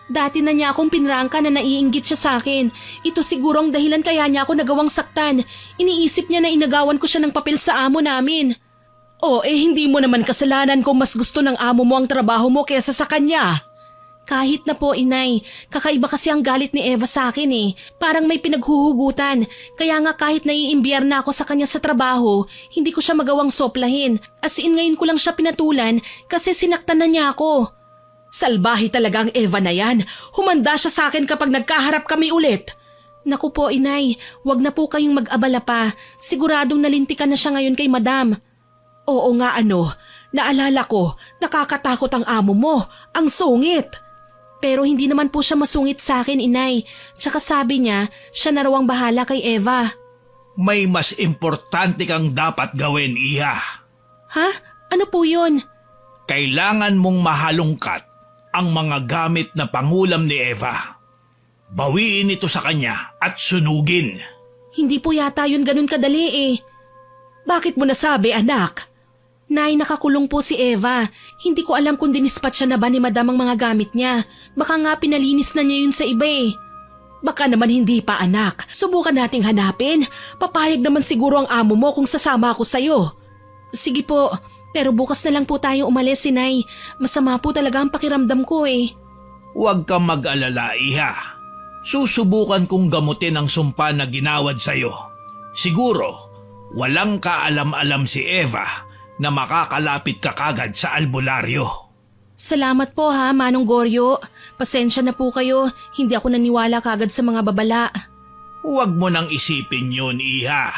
Dati na niya akong pinrangka na naiinggit siya sa akin. Ito siguro ang dahilan kaya niya ako nagawang saktan. Iniisip niya na inagawan ko siya ng papel sa amo namin. Hindi mo naman kasalanan kung mas gusto ng amo mo ang trabaho mo kesa sa kanya. Kahit na po, inay. Kakaiba kasi ang galit ni Eva sa akin eh. Parang may pinaghuhugutan. Kaya nga kahit naiimbyer na ako sa kanya sa trabaho, hindi ko siya magawang soplahin. As in ngayon ko lang siya pinatulan kasi sinaktan na niya ako. Salbahe talaga ang Eva na yan. Humanda siya sa akin kapag nagkaharap kami ulit. Naku po, inay. Wag na po kayong mag-abala pa. Siguradong nalintikan na siya ngayon kay madam. Oo nga naalala ko, nakakatakot ang amo mo. Ang sungit. Pero hindi naman po siya masungit sa akin, inay. Tsaka sabi niya, siya na raw ang bahala kay Eva. May mas importante kang dapat gawin, Iha. Ha? Ano po yun? Kailangan mong mahalungkat ang mga gamit na pangulam ni Eva. Bawiin ito sa kanya at sunugin. Hindi po yata yun ganun kadali eh. Bakit mo nasabi, anak? Nay, nakakulong po si Eva. Hindi ko alam kung dinispat siya na ba ni madam ang mga gamit niya. Baka nga pinalinis na niya yun sa iba eh. Baka naman hindi pa, anak. Subukan nating hanapin. Papayag naman siguro ang amo mo kung sasama ako sa'yo. Sige po. Pero bukas na lang po tayo umalis, Sinay. Masama po talaga ang pakiramdam ko eh. Huwag kang mag-alala, Iha. Susubukan kong gamutin ang sumpa na ginawad sa'yo. Siguro, walang kaalam-alam si Eva na makakalapit ka kagad sa albularyo. Salamat po ha, Manong Goryo. Pasensya na po kayo. Hindi ako naniwala kagad sa mga babala. Huwag mo nang isipin yun, Iha.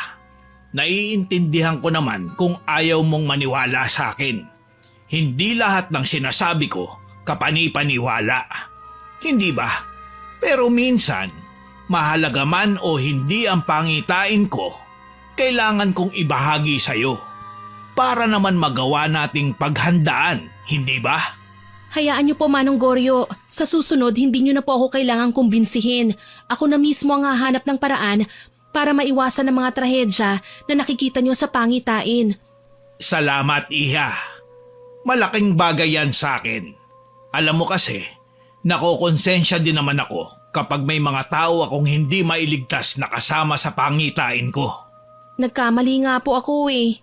Naiintindihan ko naman kung ayaw mong maniwala sa akin. Hindi lahat ng sinasabi ko kapani-paniwala. Hindi ba? Pero minsan, mahalaga man o hindi ang pangitain ko, kailangan kong ibahagi sa'yo para naman magawa nating paghandaan, hindi ba? Hayaan niyo po, Manong Goryo. Sa susunod, hindi niyo na po ako kailangang kumbinsihin. Ako na mismo ang hahanap ng paraan para maiwasan ang mga trahedya na nakikita niyo sa pangitain. Salamat, Iha. Malaking bagay yan sa akin. Alam mo kasi, nakokonsensya din naman ako kapag may mga tao akong hindi mailigtas na kasama sa pangitain ko. Nagkamali nga po ako eh.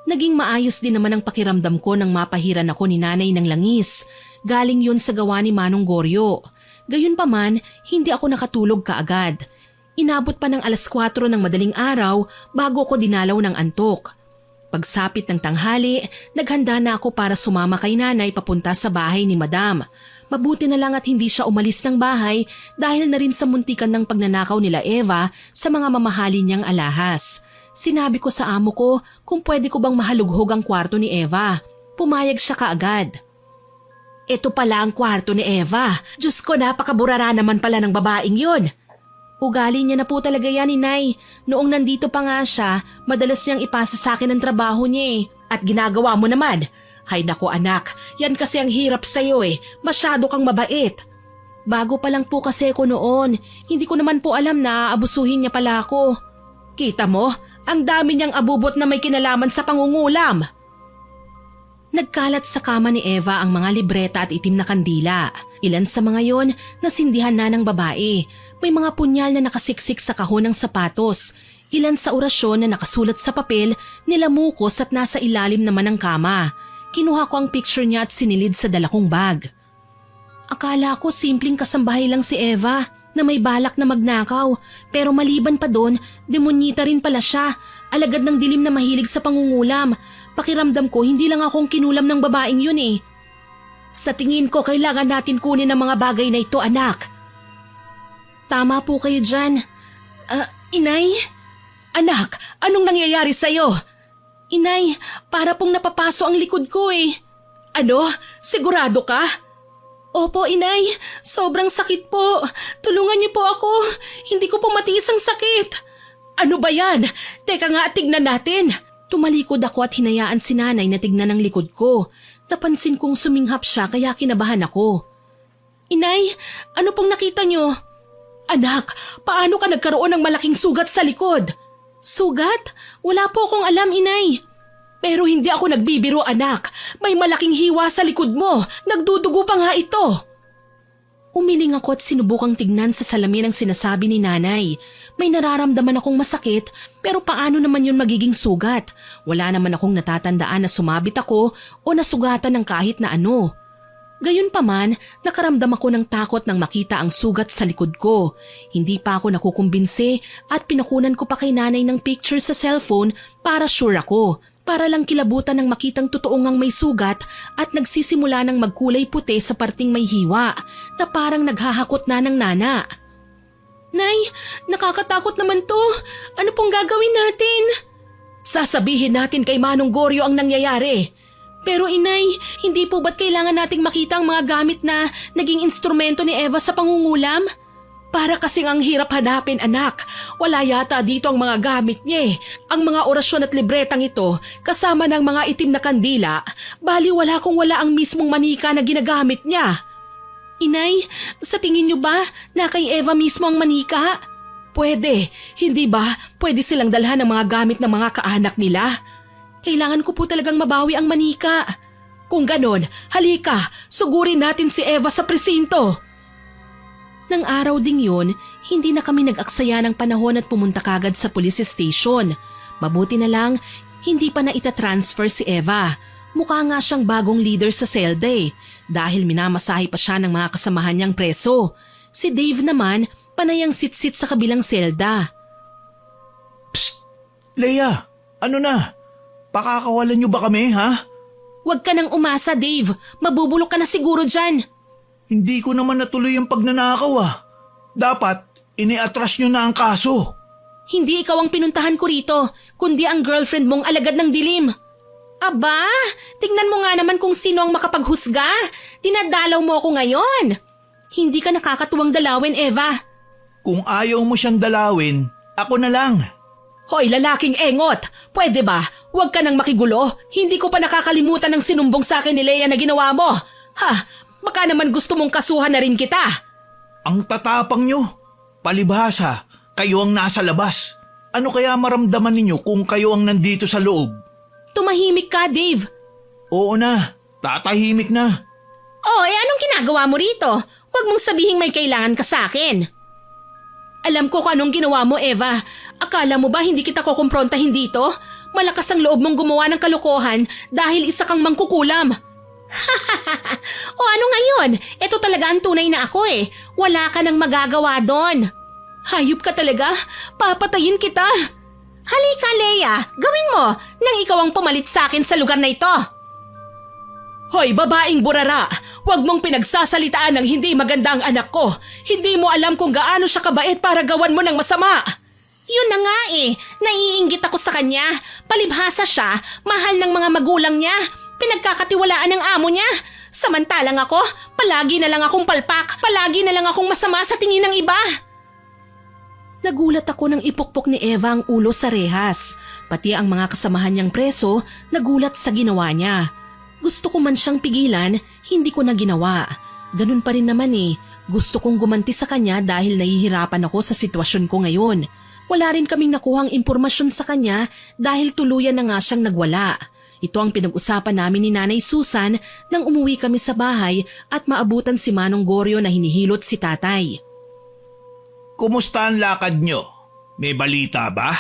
Naging maayos din naman ang pakiramdam ko nang mapahiran ako ni Nanay ng langis. Galing yun sa gawa ni Manong Goryo. Gayunpaman, hindi ako nakatulog kaagad. Inabot pa ng 4:00 ng madaling araw bago ko dinalaw ng antok. Pagsapit ng tanghali, naghanda na ako para sumama kay Nanay papunta sa bahay ni Madam. Mabuti na lang at hindi siya umalis ng bahay dahil na rin sa muntikan ng pagnanakaw nila Eva sa mga mamahalin niyang alahas. Sinabi ko sa amo ko kung pwede ko bang mahalughog ang kwarto ni Eva. Pumayag siya kaagad. Ito pala ang kwarto ni Eva. Diyos ko, napakaburara naman pala ng babaeng yun. Ugali niya na po talaga yan, Inay. Noong nandito pa nga siya, madalas niyang ipasa sa akin ang trabaho niya eh. At ginagawa mo naman. Hay nako anak, yan kasi ang hirap sa'yo eh. Masyado kang mabait. Bago pa lang po kasi ko noon. Hindi ko naman po alam na aabusuhin niya pala ako. Kita mo, ang dami niyang abubot na may kinalaman sa pangungulam. Nagkalat sa kama ni Eva ang mga libreta at itim na kandila. Ilan sa mga yon nasindihan na ng babae. May mga punyal na nakasiksik sa kahon ng sapatos. Ilan sa orasyon na nakasulat sa papel, nilamukos at nasa ilalim naman ng kama. Kinuha ko ang picture niya at sinilid sa dala kong bag. Akala ko simpleng kasambahay lang si Eva na may balak na magnakaw. Pero maliban pa doon, demonyita rin pala siya. Alagad ng dilim na mahilig sa pangungulam. Pakiramdam ko hindi lang akong kinulam ng babaeng yun eh. Sa tingin ko kailangan natin kunin ang mga bagay na ito, anak. Tama po kayo dyan. Inay? Anak, anong nangyayari sa'yo? Inay, para pong napapaso ang likod ko eh. Ano? Sigurado ka? Opo, Inay. Sobrang sakit po. Tulungan niyo po ako. Hindi ko po matiis ang sakit. Ano ba yan? Teka nga, tignan natin. Tumalikod ako at hinayaan si nanay na tignan ang likod ko. Napansin kong suminghap siya kaya kinabahan ako. Inay, ano pong nakita niyo? Anak, paano ka nagkaroon ng malaking sugat sa likod? Sugat? Wala po akong alam, Inay. Pero hindi ako nagbibiro, anak. May malaking hiwa sa likod mo. Nagdudugo pa nga ito. Umiling ako at sinubukang tignan sa salamin ang sinasabi ni nanay. May nararamdaman akong masakit, pero paano naman yun magiging sugat? Wala naman akong natatandaan na sumabit ako o nasugatan ng kahit na ano. Gayunpaman, nakaramdam ako ng takot nang makita ang sugat sa likod ko. Hindi pa ako nakukumbinse at pinakunan ko pa kay nanay ng picture sa cellphone para sure ako. Para lang kilabutan ng makitang totoong ang may sugat at nagsisimula ng magkulay puti sa parting may hiwa na parang naghahakot na ng nana. Nay, nakakatakot naman to. Ano pong gagawin natin? Sasabihin natin kay Manong Goryo ang nangyayari. Pero inay, hindi po ba't kailangan nating makita ang mga gamit na naging instrumento ni Eva sa pangungulam? Para kasing ang hirap hanapin, anak. Wala yata dito ang mga gamit niya eh. Ang mga orasyon at libretang ito, kasama ng mga itim na kandila, bali wala kung wala ang mismong manika na ginagamit niya. Inay, sa tingin niyo ba na kay Eva mismo ang manika? Pwede. Hindi ba pwede silang dalhan ng mga gamit ng mga kaanak nila? Kailangan ko po talagang mabawi ang manika. Kung ganon, halika, sugurin natin si Eva sa presinto. Nang araw ding yun, hindi na kami nag-aksaya ng panahon at pumunta kagad sa police station. Mabuti na lang, hindi pa na itatransfer si Eva. Mukha nga siyang bagong leader sa SELDA dahil minamasahe pa siya ng mga kasamahan niyang preso. Si Dave naman, panayang sit-sit sa kabilang selda. Psst! Leia, ano na? Pakakawalan niyo ba kami, ha? Huwag ka nang umasa, Dave. Mabubulok ka na siguro dyan. Hindi ko naman natuloy ang pagnanakaw, Dapat, iniatras niyo na ang kaso. Hindi ikaw ang pinuntahan ko rito, kundi ang girlfriend mong alagad ng dilim. Aba, tingnan mo nga naman kung sino ang makapaghusga. Dinadalaw mo ako ngayon. Hindi ka nakakatuwang dalawin, Eva. Kung ayaw mo siyang dalawin, ako na lang. Hoy, lalaking engot! Pwede ba? Huwag ka nang makigulo. Hindi ko pa nakakalimutan ng sinumbong sa akin ni Leia na ginawa mo. Ha, baka naman gusto mong kasuhan na rin kita. Ang tatapang niyo. Palibhasa, kayo ang nasa labas. Ano kaya maramdaman ninyo kung kayo ang nandito sa loob? Tumahimik ka, Dave. Oo na, tatahimik na. Oh, anong ginagawa mo rito? Huwag mong sabihing may kailangan ka sa akin. Alam ko kung anong ginawa mo, Eva. Akala mo ba hindi kita kukumprontahin dito? Malakas ang loob mong gumawa ng kalokohan dahil isa kang mangkukulam. O ano ngayon? Ito talaga ang tunay na ako eh. Wala ka nang magagawa doon. Hayop ka talaga. Papatayin kita. Halika, Leia. Gawin mo nang ikaw ang pumalit sa akin sa lugar na ito. Hoy, babaeng burara! Huwag mong pinagsasalitaan ng hindi maganda ang anak ko. Hindi mo alam kung gaano siya kabait para gawan mo ng masama. Yun na nga eh. Naiinggit ako sa kanya. Palibhasa siya, mahal ng mga magulang niya. Pinagkakatiwalaan ng amo niya. Samantalang ako, palagi na lang akong palpak. Palagi na lang akong masama sa tingin ng iba. Nagulat ako nang ipukpok ni Eva ang ulo sa rehas. Pati ang mga kasamahan niyang preso nagulat sa ginawa niya. Gusto ko man siyang pigilan, hindi ko na ginawa. Ganun pa rin naman eh. Gusto kong gumanti sa kanya dahil nahihirapan ako sa sitwasyon ko ngayon. Wala rin kaming nakuhang impormasyon sa kanya dahil tuluyan na nga siyang nagwala. Ito ang pinag-usapan namin ni Nanay Susan nang umuwi kami sa bahay at maabutan si Manong Goryo na hinihilot si tatay. Kumusta ang lakad nyo? May balita ba?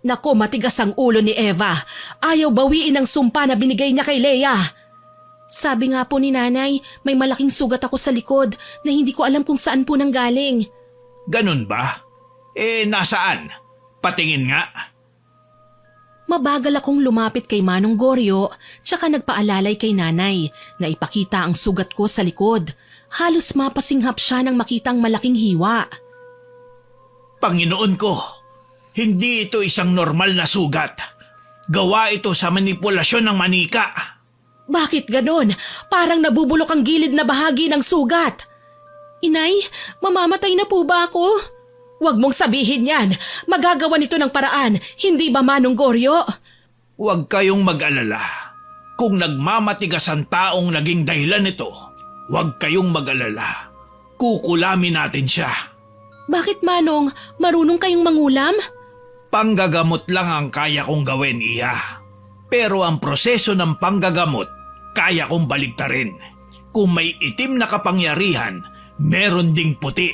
Nako, matigas ang ulo ni Eva. Ayaw bawiin ang sumpa na binigay niya kay Leia. Sabi nga po ni nanay, may malaking sugat ako sa likod na hindi ko alam kung saan po nanggaling. Ganun ba? Nasaan? Patingin nga. Mabagal akong lumapit kay Manong Goryo tsaka nagpaalalay kay nanay na ipakita ang sugat ko sa likod. Halos mapasinghap siya nang makitang malaking hiwa. Panginoon ko, hindi ito isang normal na sugat. Gawa ito sa manipulasyon ng manika. Bakit ganon? Parang nabubulok ang gilid na bahagi ng sugat. Inay, mamamatay na po ba ako? Huwag mong sabihin yan. Magagawa nito ng paraan, hindi ba Manong Goryo? Huwag kayong mag-alala. Kung nagmamatigas ang taong naging dahilan nito, huwag kayong mag-alala. Kukulamin natin siya. Bakit Manong? Marunong kayong mangulam? Panggagamot lang ang kaya kong gawin, Iha. Pero ang proseso ng panggagamot, kaya kong baligtarin. Kung may itim na kapangyarihan, meron ding puti.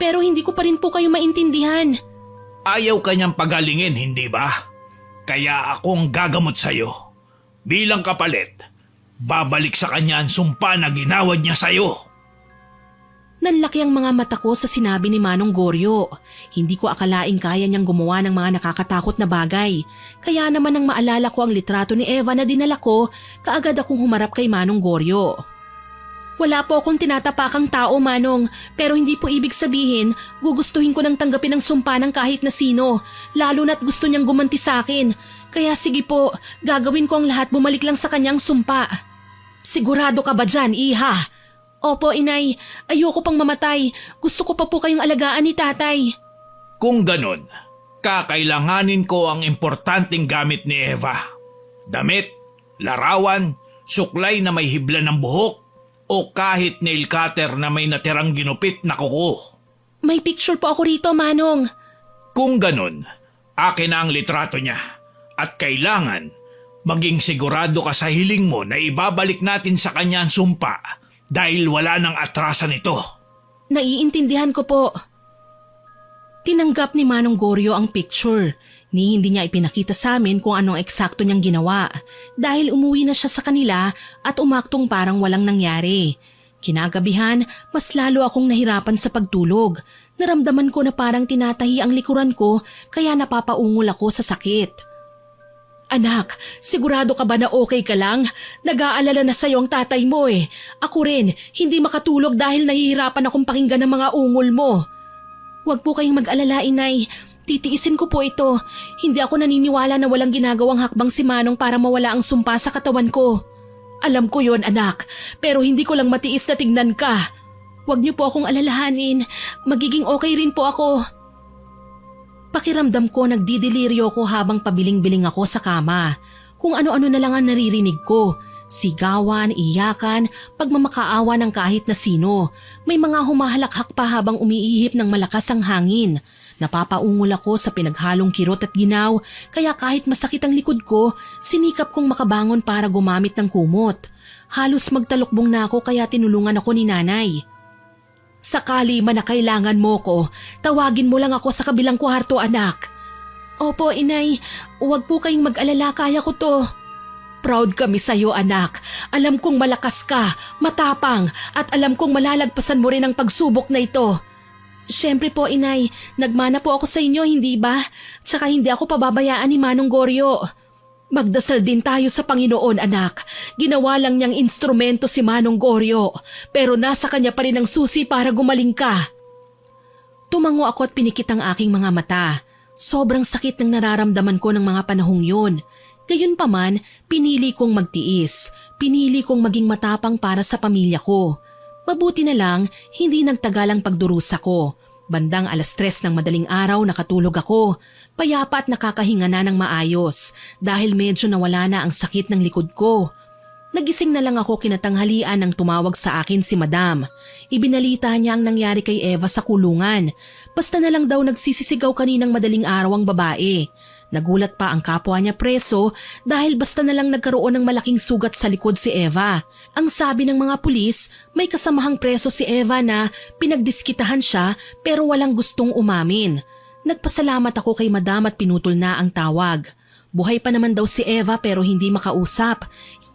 Pero hindi ko pa rin po kayo maintindihan. Ayaw kanyang pagalingin, hindi ba? Kaya akong gagamot sa'yo. Bilang kapalit, babalik sa kanya ang sumpa na ginawad niya sa'yo. Nanlaki ang mga mata ko sa sinabi ni Manong Goryo. Hindi ko akalaing kaya niyang gumawa ng mga nakakatakot na bagay. Kaya naman nang maalala ko ang litrato ni Eva na dinala ko, kaagad akong humarap kay Manong Goryo. Wala po akong tinatapakang tao, Manong, pero hindi po ibig sabihin gugustuhin ko nang tanggapin ang sumpa ng kahit na sino, lalo na't gusto niyang gumanti sa akin. Kaya sige po, gagawin ko ang lahat bumalik lang sa kanyang sumpa. Sigurado ka ba dyan, Iha? Opo, Inay. Ayoko pang mamatay. Gusto ko pa po kayong alagaan ni Tatay. Kung ganon, kakailanganin ko ang importanteng gamit ni Eva. Damit, larawan, suklay na may hibla ng buhok, o kahit nail cutter na may natirang ginupit na kuko. May picture po ako rito, Manong. Kung ganon, akin na ang litrato niya. At kailangan, maging sigurado ka sa hiling mo na ibabalik natin sa kanya ang sumpa. Dahil wala nang atrasan ito. Naiintindihan ko po. Tinanggap ni Manong Goryo ang picture. Ni hindi niya ipinakita sa amin kung anong eksakto niyang ginawa. Dahil umuwi na siya sa kanila at umaktong parang walang nangyari. Kinagabihan, mas lalo akong nahirapan sa pagtulog. Naramdaman ko na parang tinatahi ang likuran ko kaya napapaungol ako sa sakit. Anak, sigurado ka ba na okay ka lang? Nag-aalala na sa'yo ang tatay mo eh. Ako rin, hindi makatulog dahil nahihirapan akong pakinggan ng mga ungol mo. Huwag po kayong mag-alala, Inay. Titiisin ko po ito. Hindi ako naniniwala na walang ginagawang hakbang si Manong para mawala ang sumpa sa katawan ko. Alam ko yon, anak, pero hindi ko lang matiis na tignan ka. Huwag niyo po akong alalahanin. Magiging okay rin po ako. Pakiramdam ko nagdidiliryo ko habang pabiling-biling ako sa kama. Kung ano-ano na lang ang naririnig ko. Sigawan, iyakan, pagmamakaawa ng kahit na sino. May mga humahalakhak pa habang umiihip ng malakas ang hangin. Napapaungol ako sa pinaghalong kirot at ginaw, kaya kahit masakit ang likod ko, sinikap kong makabangon para gumamit ng kumot. Halos magtalukbong na ako kaya tinulungan ako ni nanay. Sakali man na kailangan mo ko, tawagin mo lang ako sa kabilang kwarto, anak. Opo, Inay. Huwag po kayong mag-alala, kaya ko to. Proud kami sa'yo, anak. Alam kong malakas ka, matapang, at alam kong malalagpasan mo rin ang pagsubok na ito. Siyempre po, Inay. Nagmana po ako sa inyo, hindi ba? Tsaka hindi ako pababayaan ni Manong Goryo. Magdasal din tayo sa Panginoon, anak. Ginawa lang niyang instrumento si Manong Goryo, pero nasa kanya pa rin ang susi para gumaling ka. Tumango ako at pinikit ang aking mga mata. Sobrang sakit ng nararamdaman ko ng mga panahong yun. Gayunpaman, pinili kong magtiis. Pinili kong maging matapang para sa pamilya ko. Mabuti na lang, hindi nagtagal ang pagdurusa ko. Bandang 3:00 ng madaling araw nakatulog ako. Payapa at nakakahinga na ng maayos dahil medyo nawala na ang sakit ng likod ko. Nagising na lang ako kinatanghalian nang tumawag sa akin si Madam. Ibinalita niya ang nangyari kay Eva sa kulungan. Basta na lang daw nagsisisigaw kaninang madaling araw ang babae. Nagulat pa ang kapwa niya preso dahil basta na lang nagkaroon ng malaking sugat sa likod si Eva. Ang sabi ng mga pulis, may kasamahang preso si Eva na pinagdiskitahan siya pero walang gustong umamin. Nagpasalamat ako kay Madam at pinutol na ang tawag. Buhay pa naman daw si Eva pero hindi makausap.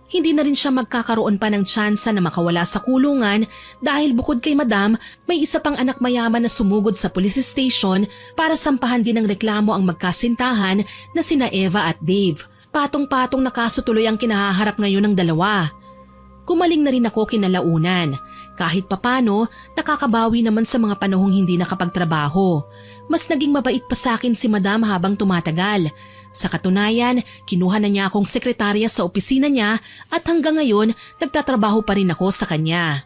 Hindi na rin siya magkakaroon pa ng tsansa na makawala sa kulungan dahil bukod kay Madam, may isa pang anak mayaman na sumugod sa police station para sampahan din ng reklamo ang magkasintahan na sina Eva at Dave. Patong-patong na kaso tuloy ang kinahaharap ngayon ng dalawa. Kumaling na rin ako kinalaunan. Kahit papano, nakakabawi naman sa mga panahong hindi nakapagtrabaho. Mas naging mabait pa sa akin si Madam habang tumatagal. Sa katunayan, kinuha na niya akong sekretarya sa opisina niya at hanggang ngayon, nagtatrabaho pa rin ako sa kanya.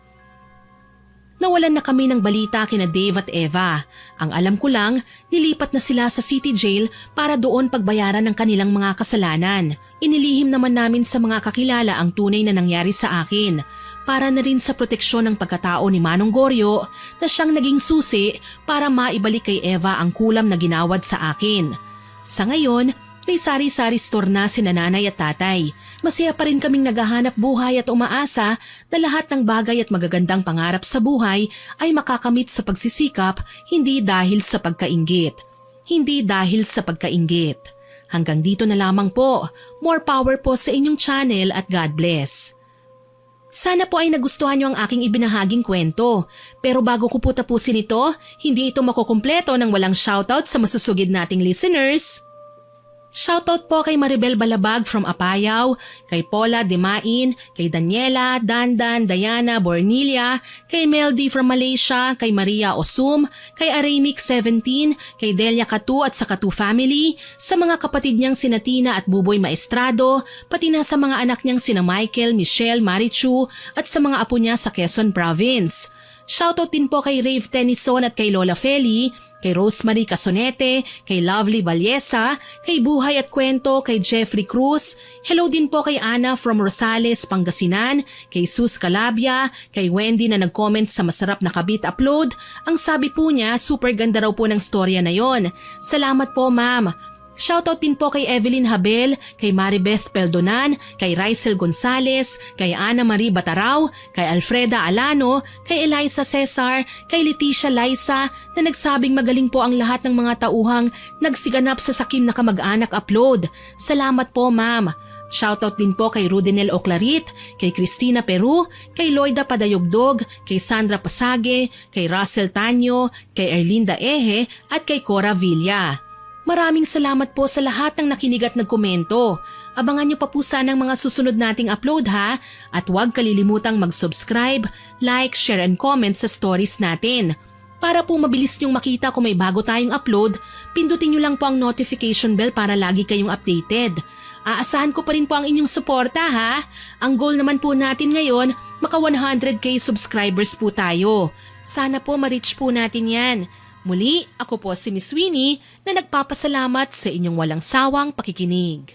Nawalan na kami ng balita kina Dave at Eva. Ang alam ko lang, nilipat na sila sa city jail para doon pagbayaran ng kanilang mga kasalanan. Inilihim naman namin sa mga kakilala ang tunay na nangyari sa akin. Para na rin sa proteksyon ng pagkatao ni Manong Goryo na siyang naging susi para maibalik kay Eva ang kulam na ginawad sa akin. Sa ngayon, may sari-sari store na si nanay at tatay. Masaya pa rin kaming naghahanap buhay at umaasa na lahat ng bagay at magagandang pangarap sa buhay ay makakamit sa pagsisikap, hindi dahil sa pagkainggit. Hindi dahil sa pagkainggit. Hanggang dito na lamang po. More power po sa inyong channel at God bless. Sana po ay nagustuhan niyo ang aking ibinahaging kwento. Pero bago ko po tapusin ito, hindi ito makukumpleto nang walang shoutout sa masusugid nating listeners. Shoutout po kay Maribel Balabag from Apayao, kay Paula Demain, kay Daniela, Dandan, Diana, Bornilia, kay Meldy from Malaysia, kay Maria Osum, kay Aramic 17, kay Delia Katu at sa Katu family, sa mga kapatid niyang sina Tina at Buboy Maestrado, pati na sa mga anak niyang sina Michael, Michelle, Marichu at sa mga apo niya sa Quezon Province. Shoutout din po kay Rave Tennyson at kay Lola Feli, kay Rosemary Casonete, kay Lovely Vallesa, kay Buhay at Kwento, kay Jeffrey Cruz. Hello din po kay Ana from Rosales, Pangasinan, kay Sus Calabia, kay Wendy na nag-comment sa masarap na kabit upload. Ang sabi po niya, super ganda raw po ng storya na yon. Salamat po ma'am. Shoutout din po kay Evelyn Habel, kay Maribeth Peldonan, kay Rysel Gonzales, kay Ana Marie Bataraw, kay Alfreda Alano, kay Eliza Cesar, kay Leticia Liza na nagsabing magaling po ang lahat ng mga tauhang nagsiganap sa sakim na kamag-anak upload. Salamat po ma'am. Shoutout din po kay Rudenel Oclarit, kay Cristina Peru, kay Loida Padayogdog, kay Sandra Pasage, kay Russell Tanyo, kay Erlinda Ehe at kay Cora Villa. Maraming salamat po sa lahat ng nakinig at nagkomento. Abangan niyo pa po sana ang mga susunod nating upload ha at huwag kalilimutang mag-subscribe, like, share and comment sa stories natin. Para po mabilis niyong makita kung may bago tayong upload, pindutin niyo lang po ang notification bell para lagi kayong updated. Aasahan ko pa rin po ang inyong suporta ha. Ang goal naman po natin ngayon, maka 100k subscribers po tayo. Sana po ma-reach po natin yan. Muli, ako po si Miss Winnie na nagpapasalamat sa inyong walang sawang pakikinig.